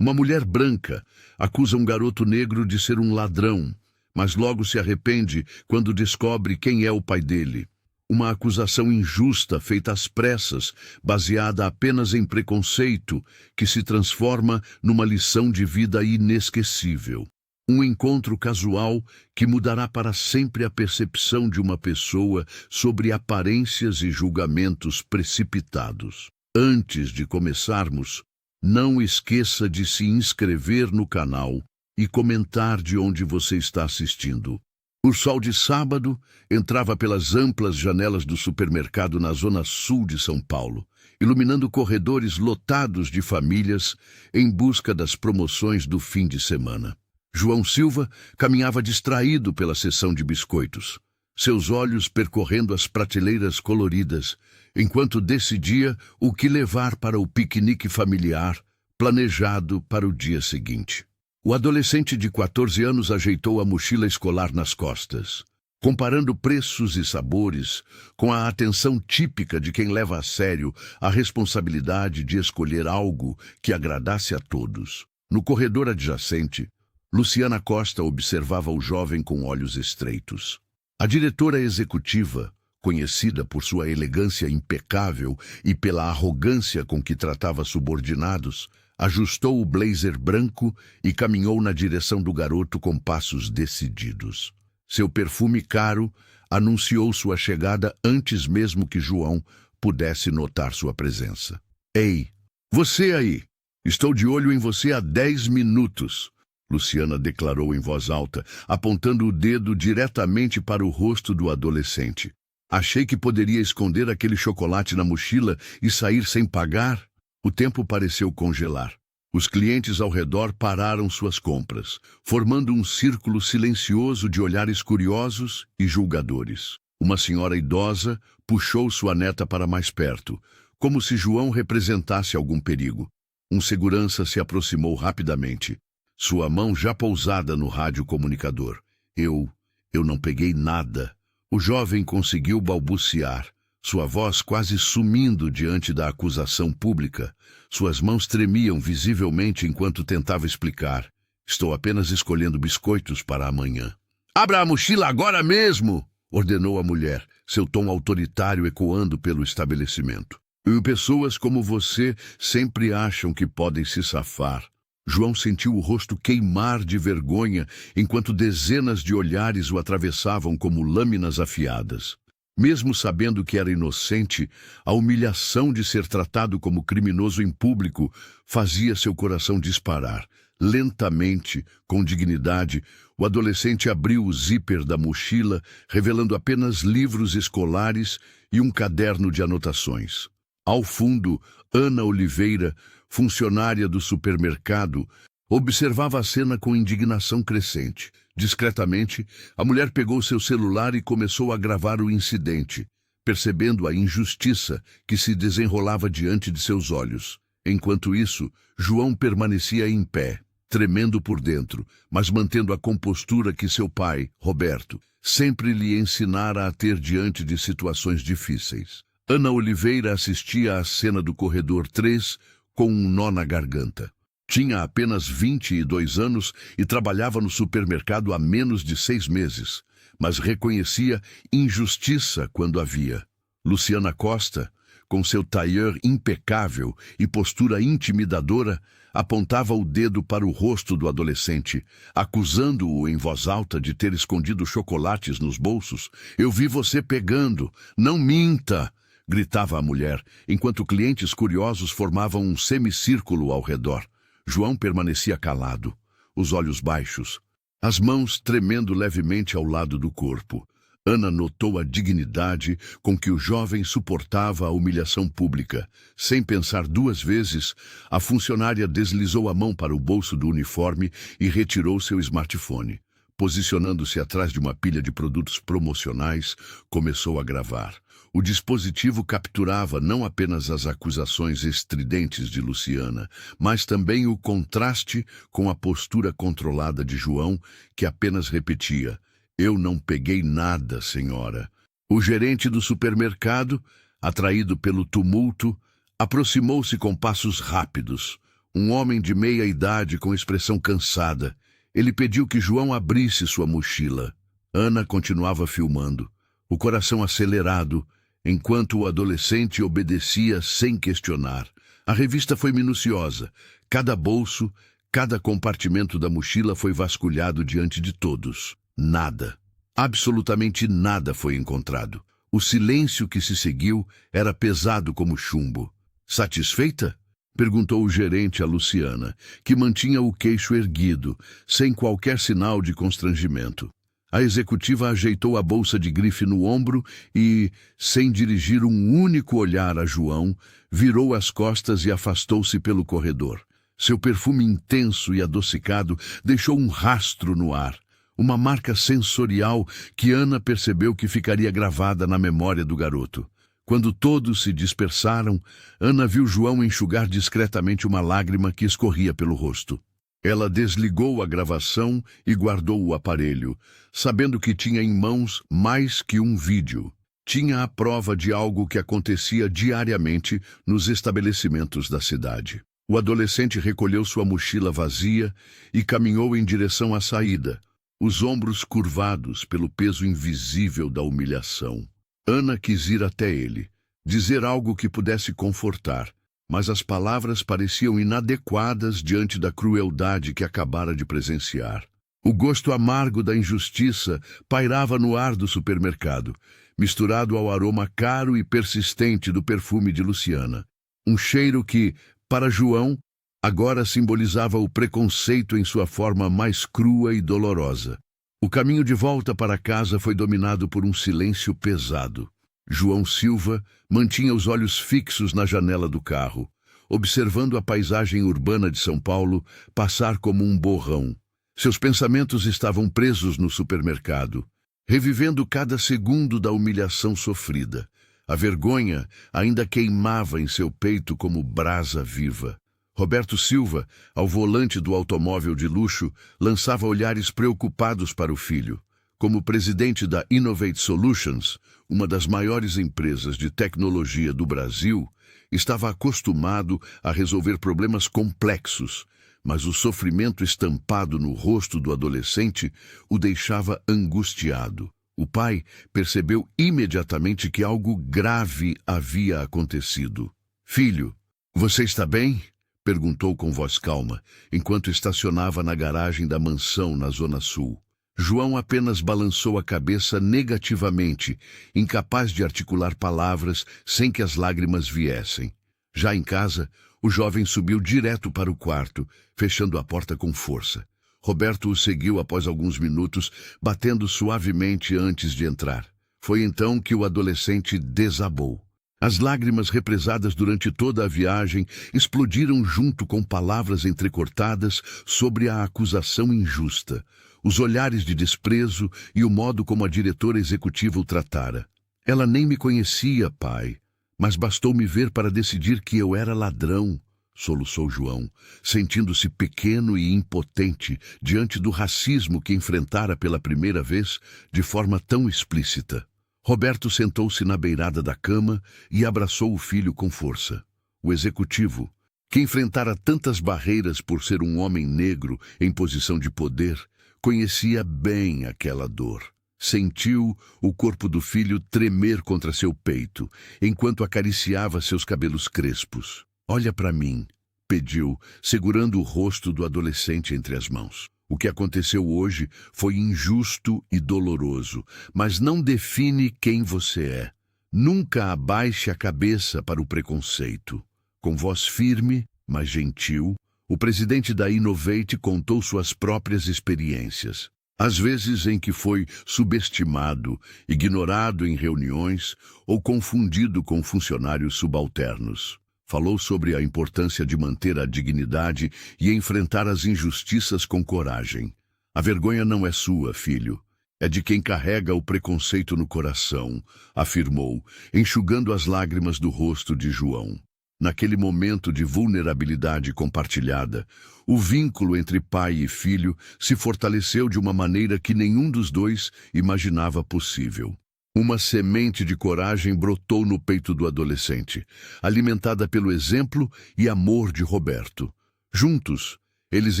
Uma mulher branca acusa um garoto negro de ser um ladrão, mas logo se arrepende quando descobre quem é o pai dele. Uma acusação injusta feita às pressas, baseada apenas em preconceito, que se transforma numa lição de vida inesquecível. Um encontro casual que mudará para sempre a percepção de uma pessoa sobre aparências e julgamentos precipitados. Antes de começarmos, não esqueça de se inscrever no canal e comentar de onde você está assistindo. O sol de sábado entrava pelas amplas janelas do supermercado na zona sul de São Paulo, iluminando corredores lotados de famílias em busca das promoções do fim de semana. João Silva caminhava distraído pela seção de biscoitos, seus olhos percorrendo as prateleiras coloridas, enquanto decidia o que levar para o piquenique familiar planejado para o dia seguinte. O adolescente de 14 anos ajeitou a mochila escolar nas costas, comparando preços e sabores com a atenção típica de quem leva a sério a responsabilidade de escolher algo que agradasse a todos. No corredor adjacente, Luciana Costa observava o jovem com olhos estreitos. A diretora executiva, conhecida por sua elegância impecável e pela arrogância com que tratava subordinados, ajustou o blazer branco e caminhou na direção do garoto com passos decididos. Seu perfume caro anunciou sua chegada antes mesmo que João pudesse notar sua presença. "Ei, você aí! Estou de olho em você há 10 minutos!" Luciana declarou em voz alta, apontando o dedo diretamente para o rosto do adolescente. "Achei que poderia esconder aquele chocolate na mochila e sair sem pagar?" O tempo pareceu congelar. Os clientes ao redor pararam suas compras, formando um círculo silencioso de olhares curiosos e julgadores. Uma senhora idosa puxou sua neta para mais perto, como se João representasse algum perigo. Um segurança se aproximou rapidamente, sua mão já pousada no rádio comunicador. Eu não peguei nada." O jovem conseguiu balbuciar, sua voz quase sumindo diante da acusação pública. Suas mãos tremiam visivelmente enquanto tentava explicar. "Estou apenas escolhendo biscoitos para amanhã." "Abra a mochila agora mesmo!" ordenou a mulher, seu tom autoritário ecoando pelo estabelecimento. "E pessoas como você sempre acham que podem se safar." João sentiu o rosto queimar de vergonha enquanto dezenas de olhares o atravessavam como lâminas afiadas. Mesmo sabendo que era inocente, a humilhação de ser tratado como criminoso em público fazia seu coração disparar. Lentamente, com dignidade, o adolescente abriu o zíper da mochila, revelando apenas livros escolares e um caderno de anotações. Ao fundo, Ana Oliveira, funcionária do supermercado, observava a cena com indignação crescente. Discretamente, a mulher pegou seu celular e começou a gravar o incidente, percebendo a injustiça que se desenrolava diante de seus olhos. Enquanto isso, João permanecia em pé, tremendo por dentro, mas mantendo a compostura que seu pai, Roberto, sempre lhe ensinara a ter diante de situações difíceis. Ana Oliveira assistia à cena do corredor 3 com um nó na garganta. Tinha apenas 22 anos e trabalhava no supermercado há menos de 6 meses, mas reconhecia injustiça quando havia. Luciana Costa, com seu tailleur impecável e postura intimidadora, apontava o dedo para o rosto do adolescente, acusando-o em voz alta de ter escondido chocolates nos bolsos. "Eu vi você pegando, não minta!" gritava a mulher, enquanto clientes curiosos formavam um semicírculo ao redor. João permanecia calado, os olhos baixos, as mãos tremendo levemente ao lado do corpo. Ana notou a dignidade com que o jovem suportava a humilhação pública. Sem pensar 2 vezes, a funcionária deslizou a mão para o bolso do uniforme e retirou seu smartphone. Posicionando-se atrás de uma pilha de produtos promocionais, começou a gravar. O dispositivo capturava não apenas as acusações estridentes de Luciana, mas também o contraste com a postura controlada de João, que apenas repetia: "Eu não peguei nada, senhora." O gerente do supermercado, atraído pelo tumulto, aproximou-se com passos rápidos, um homem de meia idade com expressão cansada. Ele pediu que João abrisse sua mochila. Ana continuava filmando, o coração acelerado, enquanto o adolescente obedecia sem questionar. A revista foi minuciosa. Cada bolso, cada compartimento da mochila foi vasculhado diante de todos. Nada, absolutamente nada foi encontrado. O silêncio que se seguiu era pesado como chumbo. Satisfeita? Perguntou o gerente a Luciana, que mantinha o queixo erguido, sem qualquer sinal de constrangimento. A executiva ajeitou a bolsa de grife no ombro e, sem dirigir um único olhar a João, virou as costas e afastou-se pelo corredor. Seu perfume intenso e adocicado deixou um rastro no ar, uma marca sensorial que Ana percebeu que ficaria gravada na memória do garoto. Quando todos se dispersaram, Ana viu João enxugar discretamente uma lágrima que escorria pelo rosto. Ela desligou a gravação e guardou o aparelho, sabendo que tinha em mãos mais que um vídeo. Tinha a prova de algo que acontecia diariamente nos estabelecimentos da cidade. O adolescente recolheu sua mochila vazia e caminhou em direção à saída, os ombros curvados pelo peso invisível da humilhação. Ana quis ir até ele, dizer algo que pudesse confortar, mas as palavras pareciam inadequadas diante da crueldade que acabara de presenciar. O gosto amargo da injustiça pairava no ar do supermercado, misturado ao aroma caro e persistente do perfume de Luciana. Um cheiro que, para João, agora simbolizava o preconceito em sua forma mais crua e dolorosa. O caminho de volta para casa foi dominado por um silêncio pesado. João Silva mantinha os olhos fixos na janela do carro, observando a paisagem urbana de São Paulo passar como um borrão. Seus pensamentos estavam presos no supermercado, revivendo cada segundo da humilhação sofrida. A vergonha ainda queimava em seu peito como brasa viva. Roberto Silva, ao volante do automóvel de luxo, lançava olhares preocupados para o filho. Como presidente da Innovate Solutions, uma das maiores empresas de tecnologia do Brasil, estava acostumado a resolver problemas complexos, mas o sofrimento estampado no rosto do adolescente o deixava angustiado. O pai percebeu imediatamente que algo grave havia acontecido. "Filho, você está bem?" perguntou com voz calma, enquanto estacionava na garagem da mansão na Zona Sul. João apenas balançou a cabeça negativamente, incapaz de articular palavras sem que as lágrimas viessem. Já em casa, o jovem subiu direto para o quarto, fechando a porta com força. Roberto o seguiu após alguns minutos, batendo suavemente antes de entrar. Foi então que o adolescente desabou. As lágrimas represadas durante toda a viagem explodiram junto com palavras entrecortadas sobre a acusação injusta, os olhares de desprezo e o modo como a diretora executiva o tratara. "Ela nem me conhecia, pai, mas bastou me ver para decidir que eu era ladrão", soluçou João, sentindo-se pequeno e impotente diante do racismo que enfrentara pela primeira vez de forma tão explícita. Roberto sentou-se na beirada da cama e abraçou o filho com força. O executivo, que enfrentara tantas barreiras por ser um homem negro em posição de poder, conhecia bem aquela dor. Sentiu o corpo do filho tremer contra seu peito, enquanto acariciava seus cabelos crespos. "Olha para mim", pediu, segurando o rosto do adolescente entre as mãos. "O que aconteceu hoje foi injusto e doloroso, mas não define quem você é. Nunca abaixe a cabeça para o preconceito." Com voz firme, mas gentil, o presidente da Innovate contou suas próprias experiências. As vezes em que foi subestimado, ignorado em reuniões ou confundido com funcionários subalternos. Falou sobre a importância de manter a dignidade e enfrentar as injustiças com coragem. "A vergonha não é sua, filho. É de quem carrega o preconceito no coração", afirmou, enxugando as lágrimas do rosto de João. Naquele momento de vulnerabilidade compartilhada, o vínculo entre pai e filho se fortaleceu de uma maneira que nenhum dos dois imaginava possível. Uma semente de coragem brotou no peito do adolescente, alimentada pelo exemplo e amor de Roberto. Juntos, eles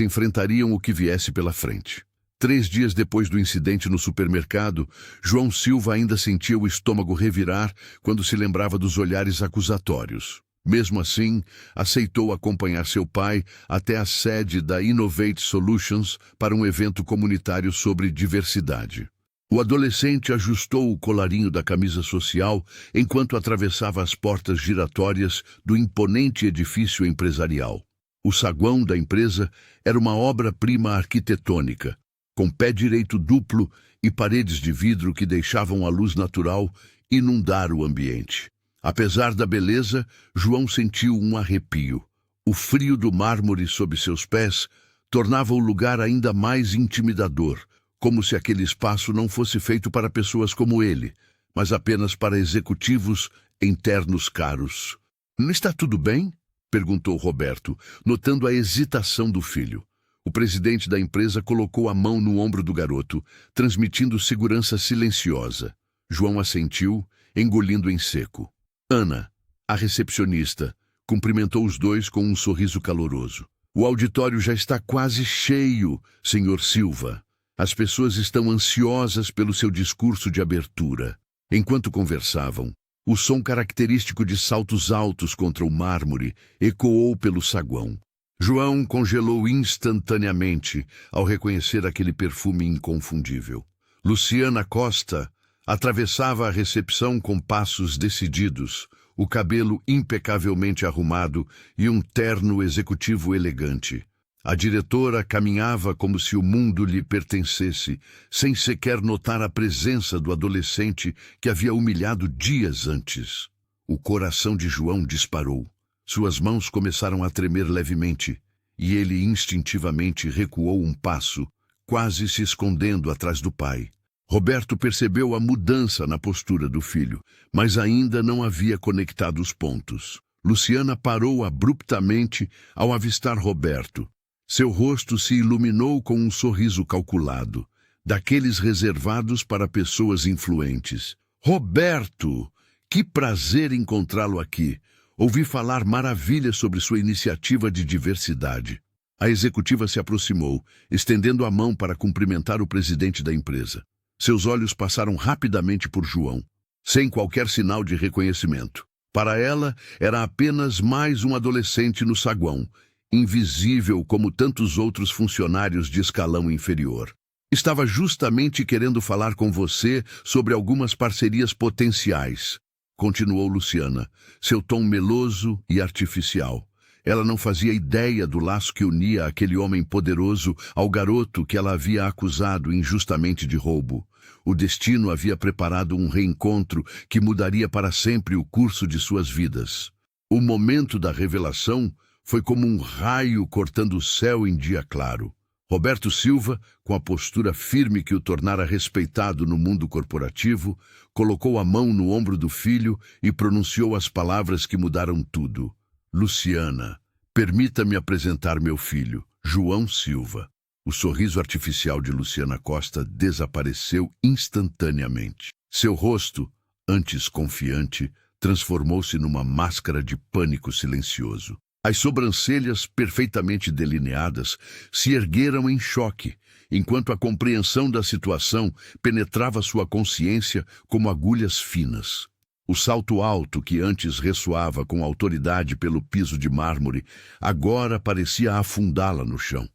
enfrentariam o que viesse pela frente. 3 dias depois do incidente no supermercado, João Silva ainda sentia o estômago revirar quando se lembrava dos olhares acusatórios. Mesmo assim, aceitou acompanhar seu pai até a sede da Innovate Solutions para um evento comunitário sobre diversidade. O adolescente ajustou o colarinho da camisa social enquanto atravessava as portas giratórias do imponente edifício empresarial. O saguão da empresa era uma obra-prima arquitetônica, com pé direito duplo e paredes de vidro que deixavam a luz natural inundar o ambiente. Apesar da beleza, João sentiu um arrepio. O frio do mármore sob seus pés tornava o lugar ainda mais intimidador, como se aquele espaço não fosse feito para pessoas como ele, mas apenas para executivos em ternos caros. "Não está tudo bem?" perguntou Roberto, notando a hesitação do filho. O presidente da empresa colocou a mão no ombro do garoto, transmitindo segurança silenciosa. João assentiu, engolindo em seco. Ana, a recepcionista, cumprimentou os dois com um sorriso caloroso. "O auditório já está quase cheio, Sr. Silva. As pessoas estão ansiosas pelo seu discurso de abertura." Enquanto conversavam, o som característico de saltos altos contra o mármore ecoou pelo saguão. João congelou instantaneamente ao reconhecer aquele perfume inconfundível. Luciana Costa atravessava a recepção com passos decididos, o cabelo impecavelmente arrumado e um terno executivo elegante. A diretora caminhava como se o mundo lhe pertencesse, sem sequer notar a presença do adolescente que havia humilhado dias antes. O coração de João disparou. Suas mãos começaram a tremer levemente, e ele instintivamente recuou um passo, quase se escondendo atrás do pai. Roberto percebeu a mudança na postura do filho, mas ainda não havia conectado os pontos. Luciana parou abruptamente ao avistar Roberto. Seu rosto se iluminou com um sorriso calculado, daqueles reservados para pessoas influentes. "Roberto, que prazer encontrá-lo aqui. Ouvi falar maravilhas sobre sua iniciativa de diversidade." A executiva se aproximou, estendendo a mão para cumprimentar o presidente da empresa. Seus olhos passaram rapidamente por João, sem qualquer sinal de reconhecimento. Para ela, era apenas mais um adolescente no saguão, invisível como tantos outros funcionários de escalão inferior. "Estava justamente querendo falar com você sobre algumas parcerias potenciais", continuou Luciana, seu tom meloso e artificial. Ela não fazia ideia do laço que unia aquele homem poderoso ao garoto que ela havia acusado injustamente de roubo. O destino havia preparado um reencontro que mudaria para sempre o curso de suas vidas. O momento da revelação foi como um raio cortando o céu em dia claro. Roberto Silva, com a postura firme que o tornara respeitado no mundo corporativo, colocou a mão no ombro do filho e pronunciou as palavras que mudaram tudo. "Luciana, permita-me apresentar meu filho, João Silva." O sorriso artificial de Luciana Costa desapareceu instantaneamente. Seu rosto, antes confiante, transformou-se numa máscara de pânico silencioso. As sobrancelhas, perfeitamente delineadas, se ergueram em choque, enquanto a compreensão da situação penetrava sua consciência como agulhas finas. O salto alto, que antes ressoava com autoridade pelo piso de mármore, agora parecia afundá-la no chão.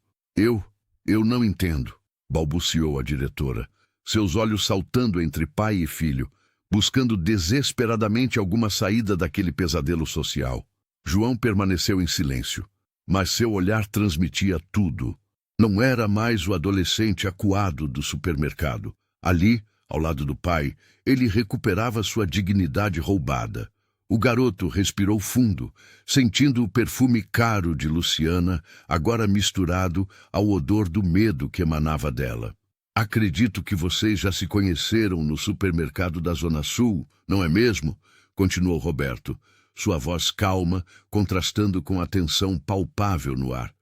Eu não entendo", balbuciou a diretora, seus olhos saltando entre pai e filho, buscando desesperadamente alguma saída daquele pesadelo social. João permaneceu em silêncio, mas seu olhar transmitia tudo. Não era mais o adolescente acuado do supermercado. Ali, ao lado do pai, ele recuperava sua dignidade roubada. O garoto respirou fundo, sentindo o perfume caro de Luciana, agora misturado ao odor do medo que emanava dela. "Acredito que vocês já se conheceram no supermercado da Zona Sul, não é mesmo?" continuou Roberto, sua voz calma, contrastando com a tensão palpável no ar.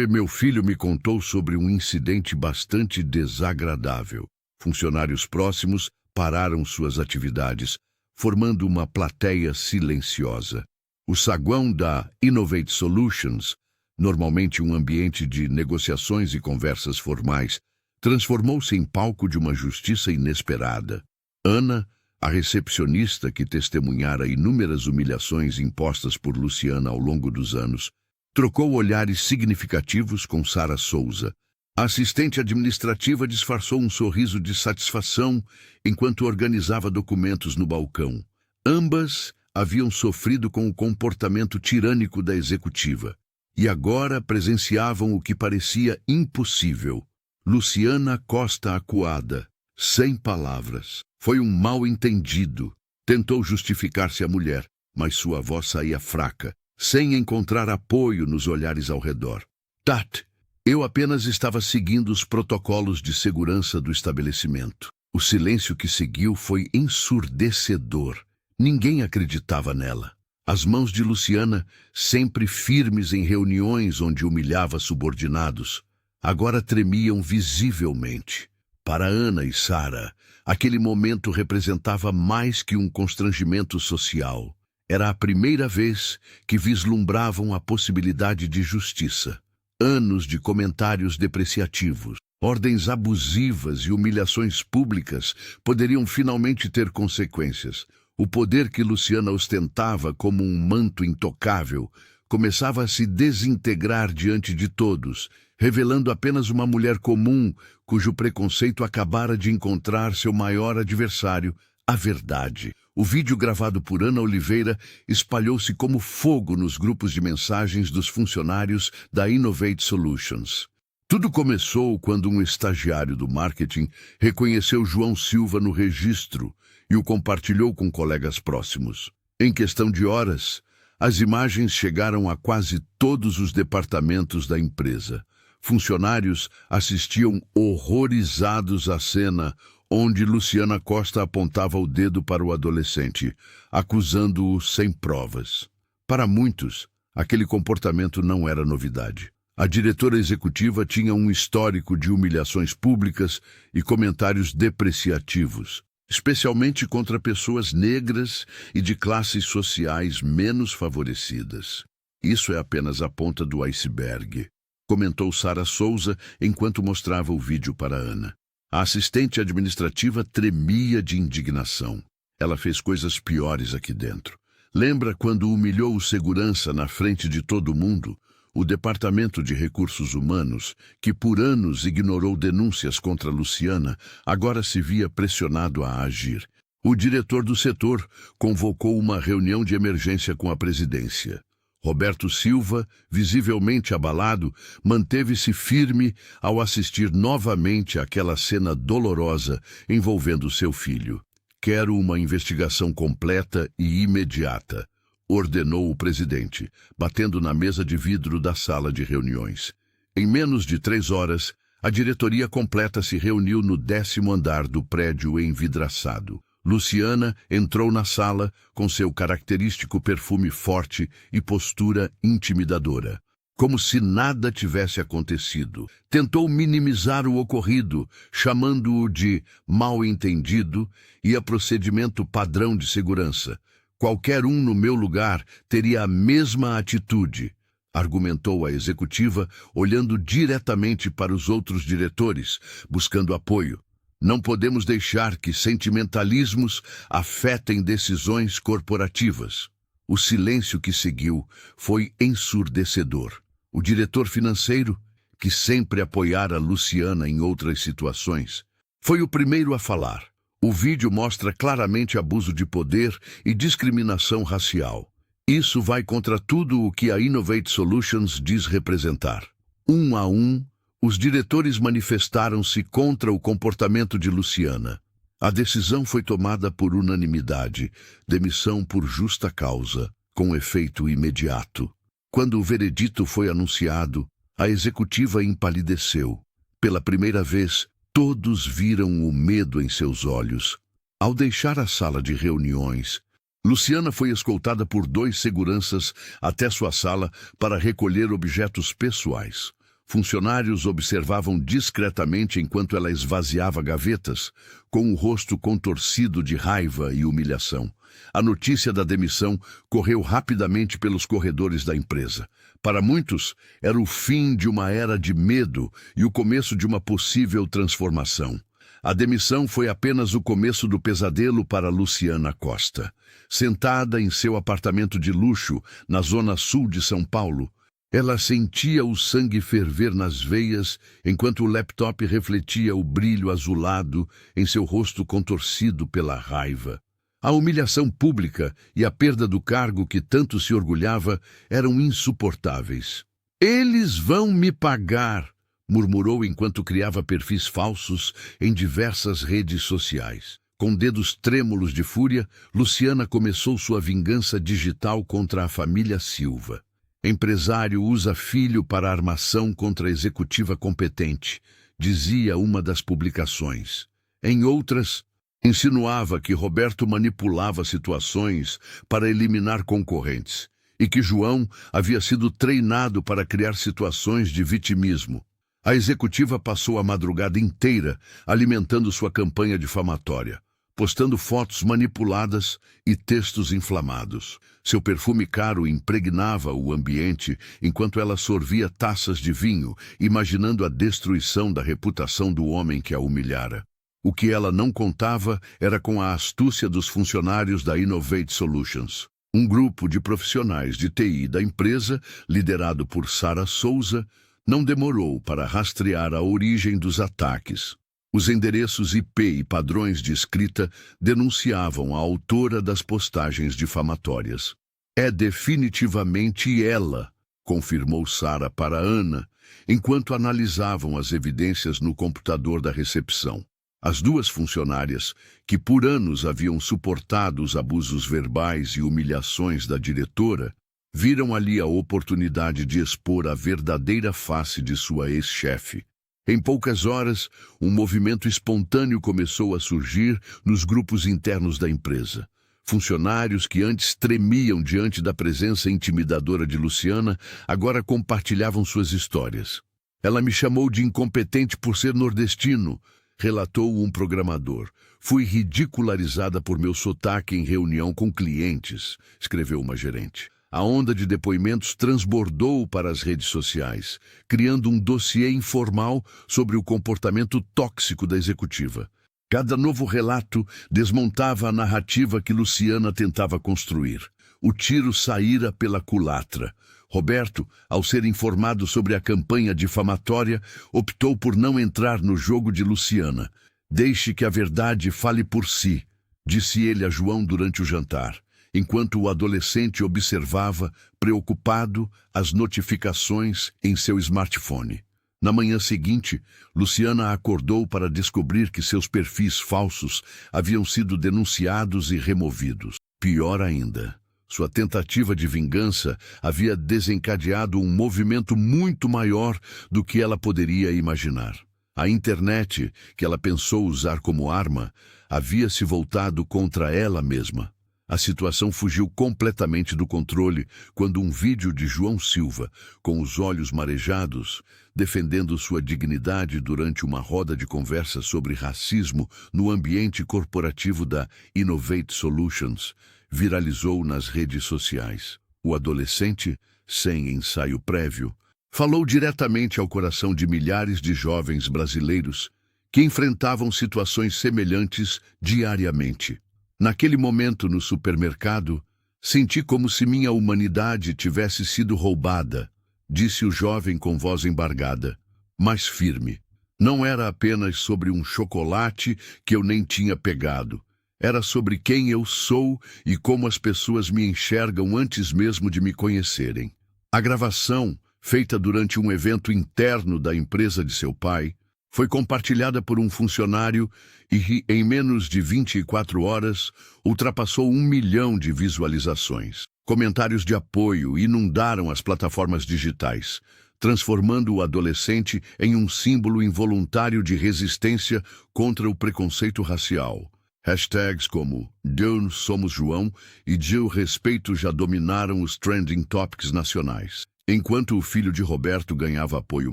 "Meu filho me contou sobre um incidente bastante desagradável. Funcionários próximos pararam suas atividades, formando uma plateia silenciosa. O saguão da Innovate Solutions normalmente um ambiente de negociações e conversas formais, transformou-se em palco de uma justiça inesperada. Ana, a recepcionista que testemunhara inúmeras humilhações impostas por Luciana ao longo dos anos, trocou olhares significativos com Sara Souza. A assistente administrativa disfarçou um sorriso de satisfação enquanto organizava documentos no balcão. Ambas haviam sofrido com o comportamento tirânico da executiva e agora presenciavam o que parecia impossível. Luciana Costa acuada, sem palavras. Foi um mal-entendido. Tentou justificar-se a mulher, mas sua voz saía fraca, sem encontrar apoio nos olhares ao redor. Tat, eu apenas estava seguindo os protocolos de segurança do estabelecimento. O silêncio que seguiu foi ensurdecedor. Ninguém acreditava nela. As mãos de Luciana, sempre firmes em reuniões onde humilhava subordinados, agora tremiam visivelmente. Para Ana e Sara, aquele momento representava mais que um constrangimento social. Era a primeira vez que vislumbravam a possibilidade de justiça. Anos de comentários depreciativos, ordens abusivas e humilhações públicas poderiam finalmente ter consequências. O poder que Luciana ostentava como um manto intocável começava a se desintegrar diante de todos, revelando apenas uma mulher comum cujo preconceito acabara de encontrar seu maior adversário, a verdade. O vídeo gravado por Ana Oliveira espalhou-se como fogo nos grupos de mensagens dos funcionários da Innovate Solutions. Tudo começou quando um estagiário do marketing reconheceu João Silva no registro e o compartilhou com colegas próximos. Em questão de horas, as imagens chegaram a quase todos os departamentos da empresa. Funcionários assistiam horrorizados à cena onde Luciana Costa apontava o dedo para o adolescente, acusando-o sem provas. Para muitos, aquele comportamento não era novidade. A diretora executiva tinha um histórico de humilhações públicas e comentários depreciativos, especialmente contra pessoas negras e de classes sociais menos favorecidas. Isso é apenas a ponta do iceberg, comentou Sara Souza enquanto mostrava o vídeo para Ana. A assistente administrativa tremia de indignação. Ela fez coisas piores aqui dentro. Lembra quando humilhou o segurança na frente de todo mundo? O Departamento de Recursos Humanos, que por anos ignorou denúncias contra Luciana, agora se via pressionado a agir. O diretor do setor convocou uma reunião de emergência com a presidência. Roberto Silva, visivelmente abalado, manteve-se firme ao assistir novamente àquela cena dolorosa envolvendo seu filho. Quero uma investigação completa e imediata, ordenou o presidente, batendo na mesa de vidro da sala de reuniões. Em menos de 3 horas, a diretoria completa se reuniu no 10º andar do prédio envidraçado. Luciana entrou na sala com seu característico perfume forte e postura intimidadora, como se nada tivesse acontecido. Tentou minimizar o ocorrido, chamando-o de mal-entendido e a procedimento padrão de segurança. Qualquer um no meu lugar teria a mesma atitude, argumentou a executiva, olhando diretamente para os outros diretores, buscando apoio. Não podemos deixar que sentimentalismos afetem decisões corporativas. O silêncio que seguiu foi ensurdecedor. O diretor financeiro, que sempre apoiara Luciana em outras situações, foi o primeiro a falar. O vídeo mostra claramente abuso de poder e discriminação racial. Isso vai contra tudo o que a Innovate Solutions diz representar. Um a um, os diretores manifestaram-se contra o comportamento de Luciana. A decisão foi tomada por unanimidade, demissão por justa causa, com efeito imediato. Quando o veredito foi anunciado, a executiva empalideceu. Pela primeira vez, todos viram o medo em seus olhos. Ao deixar a sala de reuniões, Luciana foi escoltada por 2 seguranças até sua sala para recolher objetos pessoais. Funcionários observavam discretamente enquanto ela esvaziava gavetas, com o rosto contorcido de raiva e humilhação. A notícia da demissão correu rapidamente pelos corredores da empresa. Para muitos, era o fim de uma era de medo e o começo de uma possível transformação. A demissão foi apenas o começo do pesadelo para Luciana Costa. Sentada em seu apartamento de luxo, na zona sul de São Paulo, ela sentia o sangue ferver nas veias enquanto o laptop refletia o brilho azulado em seu rosto contorcido pela raiva. A humilhação pública e a perda do cargo que tanto se orgulhava eram insuportáveis. "Eles vão me pagar", murmurou enquanto criava perfis falsos em diversas redes sociais. Com dedos trêmulos de fúria, Luciana começou sua vingança digital contra a família Silva. "Empresário usa filho para armação contra a executiva competente", dizia uma das publicações. Em outras, insinuava que Roberto manipulava situações para eliminar concorrentes e que João havia sido treinado para criar situações de vitimismo. A executiva passou a madrugada inteira alimentando sua campanha difamatória, postando fotos manipuladas e textos inflamados. Seu perfume caro impregnava o ambiente enquanto ela sorvia taças de vinho, imaginando a destruição da reputação do homem que a humilhara. O que ela não contava era com a astúcia dos funcionários da Innovate Solutions, um grupo de profissionais de TI da empresa, liderado por Sara Souza, não demorou para rastrear a origem dos ataques. Os endereços IP e padrões de escrita denunciavam a autora das postagens difamatórias. "É definitivamente ela", confirmou Sara para Ana, enquanto analisavam as evidências no computador da recepção. As duas funcionárias, que por anos haviam suportado os abusos verbais e humilhações da diretora, viram ali a oportunidade de expor a verdadeira face de sua ex-chefe. Em poucas horas, um movimento espontâneo começou a surgir nos grupos internos da empresa. Funcionários que antes tremiam diante da presença intimidadora de Luciana, agora compartilhavam suas histórias. "Ela me chamou de incompetente por ser nordestino", relatou um programador. "Fui ridicularizada por meu sotaque em reunião com clientes", escreveu uma gerente. A onda de depoimentos transbordou para as redes sociais, criando um dossiê informal sobre o comportamento tóxico da executiva. Cada novo relato desmontava a narrativa que Luciana tentava construir. O tiro saíra pela culatra. Roberto, ao ser informado sobre a campanha difamatória, optou por não entrar no jogo de Luciana. "Deixe que a verdade fale por si", disse ele a João durante o jantar, enquanto o adolescente observava, preocupado, as notificações em seu smartphone. Na manhã seguinte, Luciana acordou para descobrir que seus perfis falsos haviam sido denunciados e removidos. Pior ainda, sua tentativa de vingança havia desencadeado um movimento muito maior do que ela poderia imaginar. A internet, que ela pensou usar como arma, havia se voltado contra ela mesma. A situação fugiu completamente do controle quando um vídeo de João Silva, com os olhos marejados, defendendo sua dignidade durante uma roda de conversa sobre racismo no ambiente corporativo da Innovate Solutions, viralizou nas redes sociais. O adolescente, sem ensaio prévio, falou diretamente ao coração de milhares de jovens brasileiros que enfrentavam situações semelhantes diariamente. "Naquele momento no supermercado, senti como se minha humanidade tivesse sido roubada", disse o jovem com voz embargada, mas firme. "Não era apenas sobre um chocolate que eu nem tinha pegado. Era sobre quem eu sou e como as pessoas me enxergam antes mesmo de me conhecerem." A gravação, feita durante um evento interno da empresa de seu pai, foi compartilhada por um funcionário e, em menos de 24 horas, ultrapassou 1 milhão de visualizações. Comentários de apoio inundaram as plataformas digitais, transformando o adolescente em um símbolo involuntário de resistência contra o preconceito racial. Hashtags como "Deus somos João" e "Deu respeito" já dominaram os trending topics nacionais. Enquanto o filho de Roberto ganhava apoio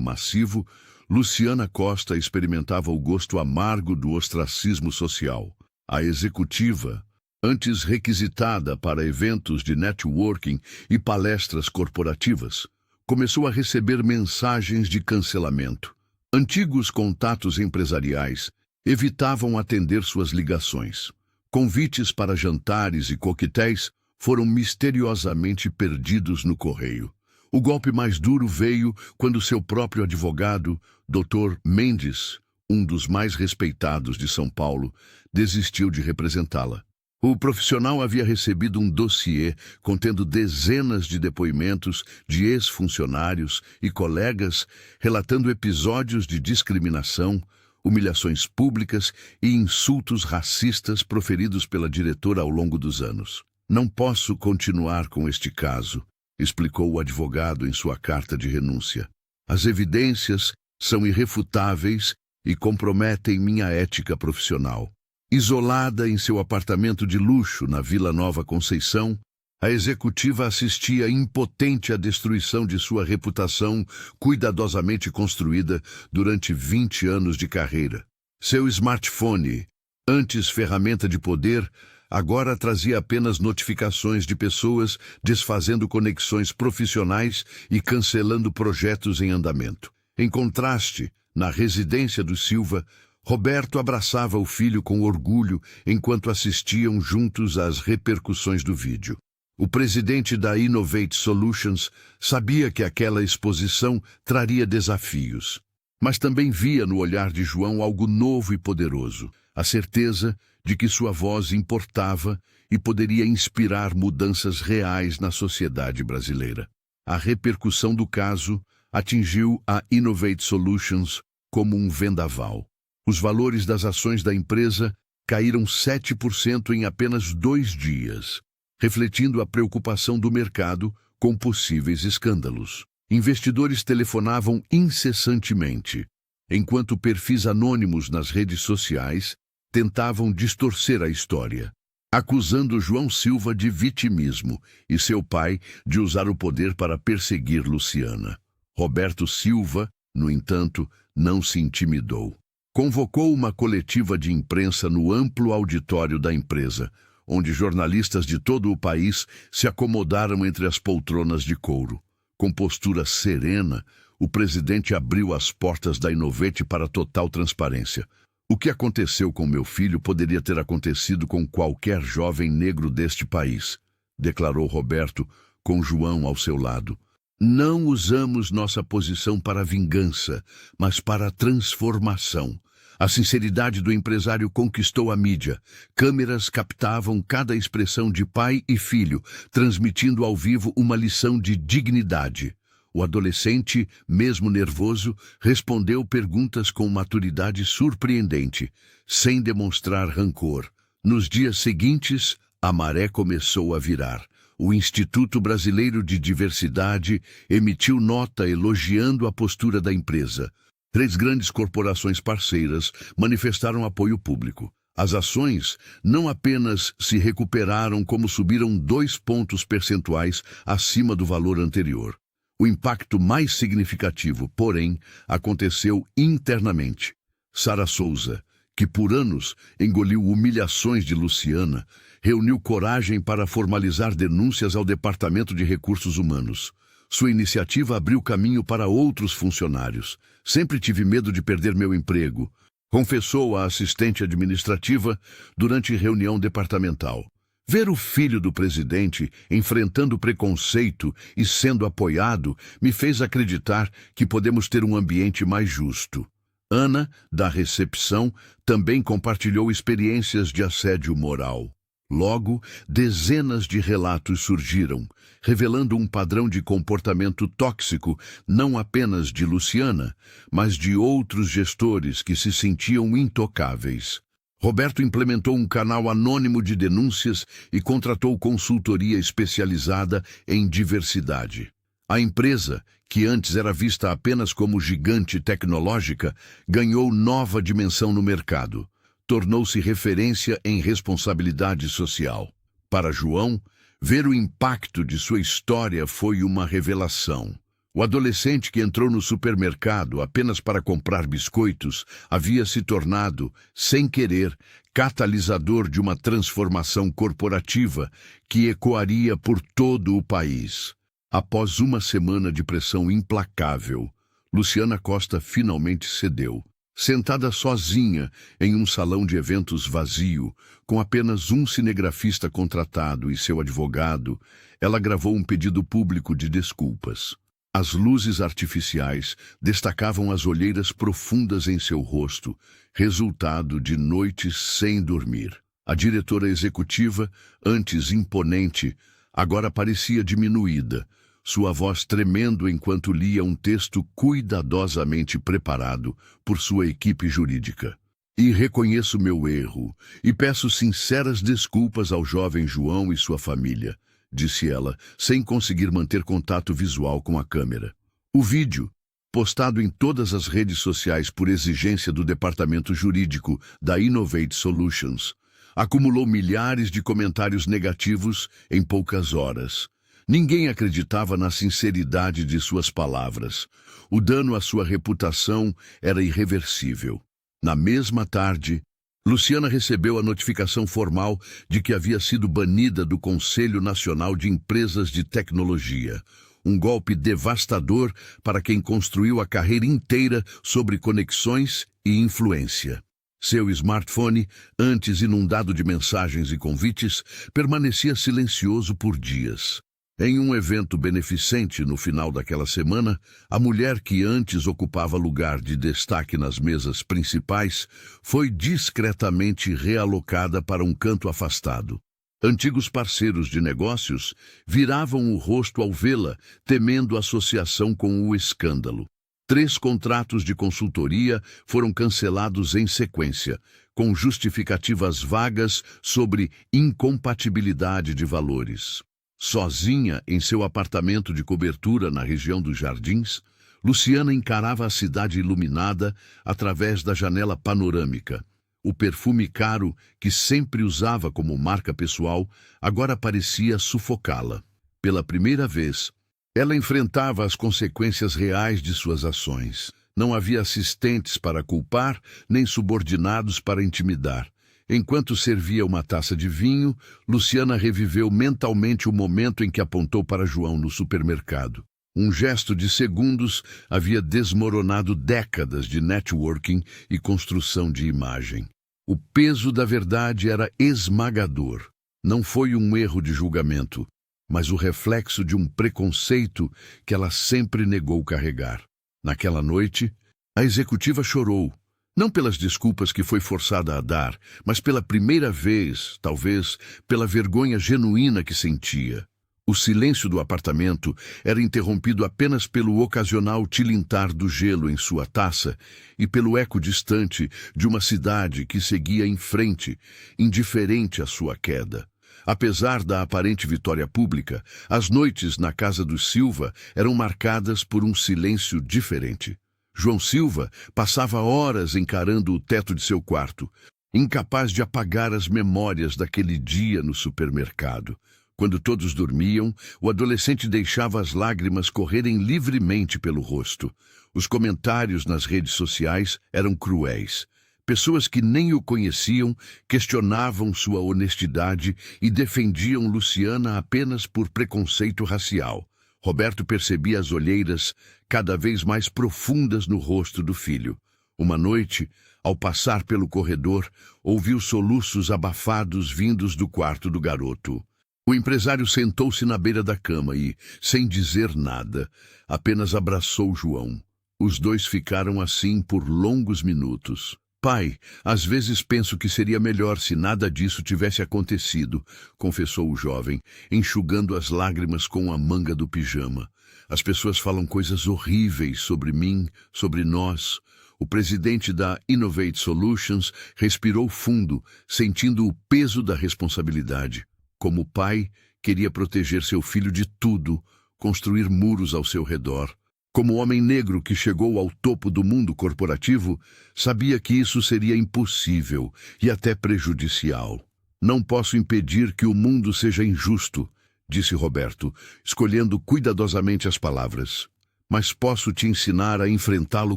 massivo, Luciana Costa experimentava o gosto amargo do ostracismo social. A executiva, antes requisitada para eventos de networking e palestras corporativas, começou a receber mensagens de cancelamento. Antigos contatos empresariais evitavam atender suas ligações. Convites para jantares e coquetéis foram misteriosamente perdidos no correio. O golpe mais duro veio quando seu próprio advogado, Dr. Mendes, um dos mais respeitados de São Paulo, desistiu de representá-la. O profissional havia recebido um dossiê contendo dezenas de depoimentos de ex-funcionários e colegas relatando episódios de discriminação, humilhações públicas e insultos racistas proferidos pela diretora ao longo dos anos. "Não posso continuar com este caso", explicou o advogado em sua carta de renúncia. "As evidências são irrefutáveis e comprometem minha ética profissional." Isolada em seu apartamento de luxo na Vila Nova Conceição, a executiva assistia impotente à destruição de sua reputação cuidadosamente construída durante 20 anos de carreira. Seu smartphone, antes ferramenta de poder, agora trazia apenas notificações de pessoas desfazendo conexões profissionais e cancelando projetos em andamento. Em contraste, na residência dos Silva, Roberto abraçava o filho com orgulho enquanto assistiam juntos às repercussões do vídeo. O presidente da Innovate Solutions sabia que aquela exposição traria desafios, mas também via no olhar de João algo novo e poderoso, a certeza de que sua voz importava e poderia inspirar mudanças reais na sociedade brasileira. A repercussão do caso atingiu a Innovate Solutions como um vendaval. Os valores das ações da empresa caíram 7% em apenas 2 dias, refletindo a preocupação do mercado com possíveis escândalos. Investidores telefonavam incessantemente, enquanto perfis anônimos nas redes sociais tentavam distorcer a história, acusando João Silva de vitimismo e seu pai de usar o poder para perseguir Luciana. Roberto Silva, no entanto, não se intimidou. Convocou uma coletiva de imprensa no amplo auditório da empresa, onde jornalistas de todo o país se acomodaram entre as poltronas de couro. Com postura serena, o presidente abriu as portas da Innovate para total transparência. "O que aconteceu com meu filho poderia ter acontecido com qualquer jovem negro deste país", declarou Roberto, com João ao seu lado. "Não usamos nossa posição para vingança, mas para transformação." A sinceridade do empresário conquistou a mídia. Câmeras captavam cada expressão de pai e filho, transmitindo ao vivo uma lição de dignidade. O adolescente, mesmo nervoso, respondeu perguntas com maturidade surpreendente, sem demonstrar rancor. Nos dias seguintes, a maré começou a virar. O Instituto Brasileiro de Diversidade emitiu nota elogiando a postura da empresa. 3 grandes corporações parceiras manifestaram apoio público. As ações não apenas se recuperaram, como subiram 2 pontos percentuais acima do valor anterior. O impacto mais significativo, porém, aconteceu internamente. Sara Souza, que por anos engoliu humilhações de Luciana, reuniu coragem para formalizar denúncias ao Departamento de Recursos Humanos. Sua iniciativa abriu caminho para outros funcionários. "Sempre tive medo de perder meu emprego", confessou a assistente administrativa durante reunião departamental. "Ver o filho do presidente enfrentando preconceito e sendo apoiado me fez acreditar que podemos ter um ambiente mais justo." Ana, da recepção, também compartilhou experiências de assédio moral. Logo, dezenas de relatos surgiram, revelando um padrão de comportamento tóxico não apenas de Luciana, mas de outros gestores que se sentiam intocáveis. Roberto implementou um canal anônimo de denúncias e contratou consultoria especializada em diversidade. A empresa, que antes era vista apenas como gigante tecnológica, ganhou nova dimensão no mercado. Tornou-se referência em responsabilidade social. Para João, ver o impacto de sua história foi uma revelação. O adolescente que entrou no supermercado apenas para comprar biscoitos havia se tornado, sem querer, catalisador de uma transformação corporativa que ecoaria por todo o país. Após uma semana de pressão implacável, Luciana Costa finalmente cedeu. Sentada sozinha em um salão de eventos vazio, com apenas um cinegrafista contratado e seu advogado, ela gravou um pedido público de desculpas. As luzes artificiais destacavam as olheiras profundas em seu rosto, resultado de noites sem dormir. A diretora executiva, antes imponente, agora parecia diminuída, sua voz tremendo enquanto lia um texto cuidadosamente preparado por sua equipe jurídica. E reconheço meu erro, e peço sinceras desculpas ao jovem João e sua família, disse ela, sem conseguir manter contato visual com a câmera. O vídeo, postado em todas as redes sociais por exigência do departamento jurídico da Innovate Solutions, acumulou milhares de comentários negativos em poucas horas. Ninguém acreditava na sinceridade de suas palavras. O dano à sua reputação era irreversível. Na mesma tarde, Luciana recebeu a notificação formal de que havia sido banida do Conselho Nacional de Empresas de Tecnologia. Um golpe devastador para quem construiu a carreira inteira sobre conexões e influência. Seu smartphone, antes inundado de mensagens e convites, permanecia silencioso por dias. Em um evento beneficente no final daquela semana, a mulher que antes ocupava lugar de destaque nas mesas principais foi discretamente realocada para um canto afastado. Antigos parceiros de negócios viravam o rosto ao vê-la, temendo associação com o escândalo. 3 contratos de consultoria foram cancelados em sequência, com justificativas vagas sobre incompatibilidade de valores. Sozinha em seu apartamento de cobertura na região dos Jardins, Luciana encarava a cidade iluminada através da janela panorâmica. O perfume caro que sempre usava como marca pessoal agora parecia sufocá-la. Pela primeira vez, ela enfrentava as consequências reais de suas ações. Não havia assistentes para culpar, nem subordinados para intimidar. Enquanto servia uma taça de vinho, Luciana reviveu mentalmente o momento em que apontou para João no supermercado. Um gesto de segundos havia desmoronado décadas de networking e construção de imagem. O peso da verdade era esmagador. Não foi um erro de julgamento, mas o reflexo de um preconceito que ela sempre negou carregar. Naquela noite, a executiva chorou. Não pelas desculpas que foi forçada a dar, mas pela primeira vez, talvez, pela vergonha genuína que sentia. O silêncio do apartamento era interrompido apenas pelo ocasional tilintar do gelo em sua taça e pelo eco distante de uma cidade que seguia em frente, indiferente à sua queda. Apesar da aparente vitória pública, as noites na casa dos Silva eram marcadas por um silêncio diferente. João Silva passava horas encarando o teto de seu quarto, incapaz de apagar as memórias daquele dia no supermercado. Quando todos dormiam, o adolescente deixava as lágrimas correrem livremente pelo rosto. Os comentários nas redes sociais eram cruéis. Pessoas que nem o conheciam questionavam sua honestidade e defendiam Luciana apenas por preconceito racial. Roberto percebia as olheiras cada vez mais profundas no rosto do filho. Uma noite, ao passar pelo corredor, ouviu soluços abafados vindos do quarto do garoto. O empresário sentou-se na beira da cama e, sem dizer nada, apenas abraçou João. Os dois ficaram assim por longos minutos. Pai, às vezes penso que seria melhor se nada disso tivesse acontecido, confessou o jovem, enxugando as lágrimas com a manga do pijama. As pessoas falam coisas horríveis sobre mim, sobre nós. O presidente da Innovate Solutions respirou fundo, sentindo o peso da responsabilidade. Como pai, queria proteger seu filho de tudo, construir muros ao seu redor. Como homem negro que chegou ao topo do mundo corporativo, sabia que isso seria impossível e até prejudicial. Não posso impedir que o mundo seja injusto, disse Roberto, escolhendo cuidadosamente as palavras. mas posso te ensinar a enfrentá-lo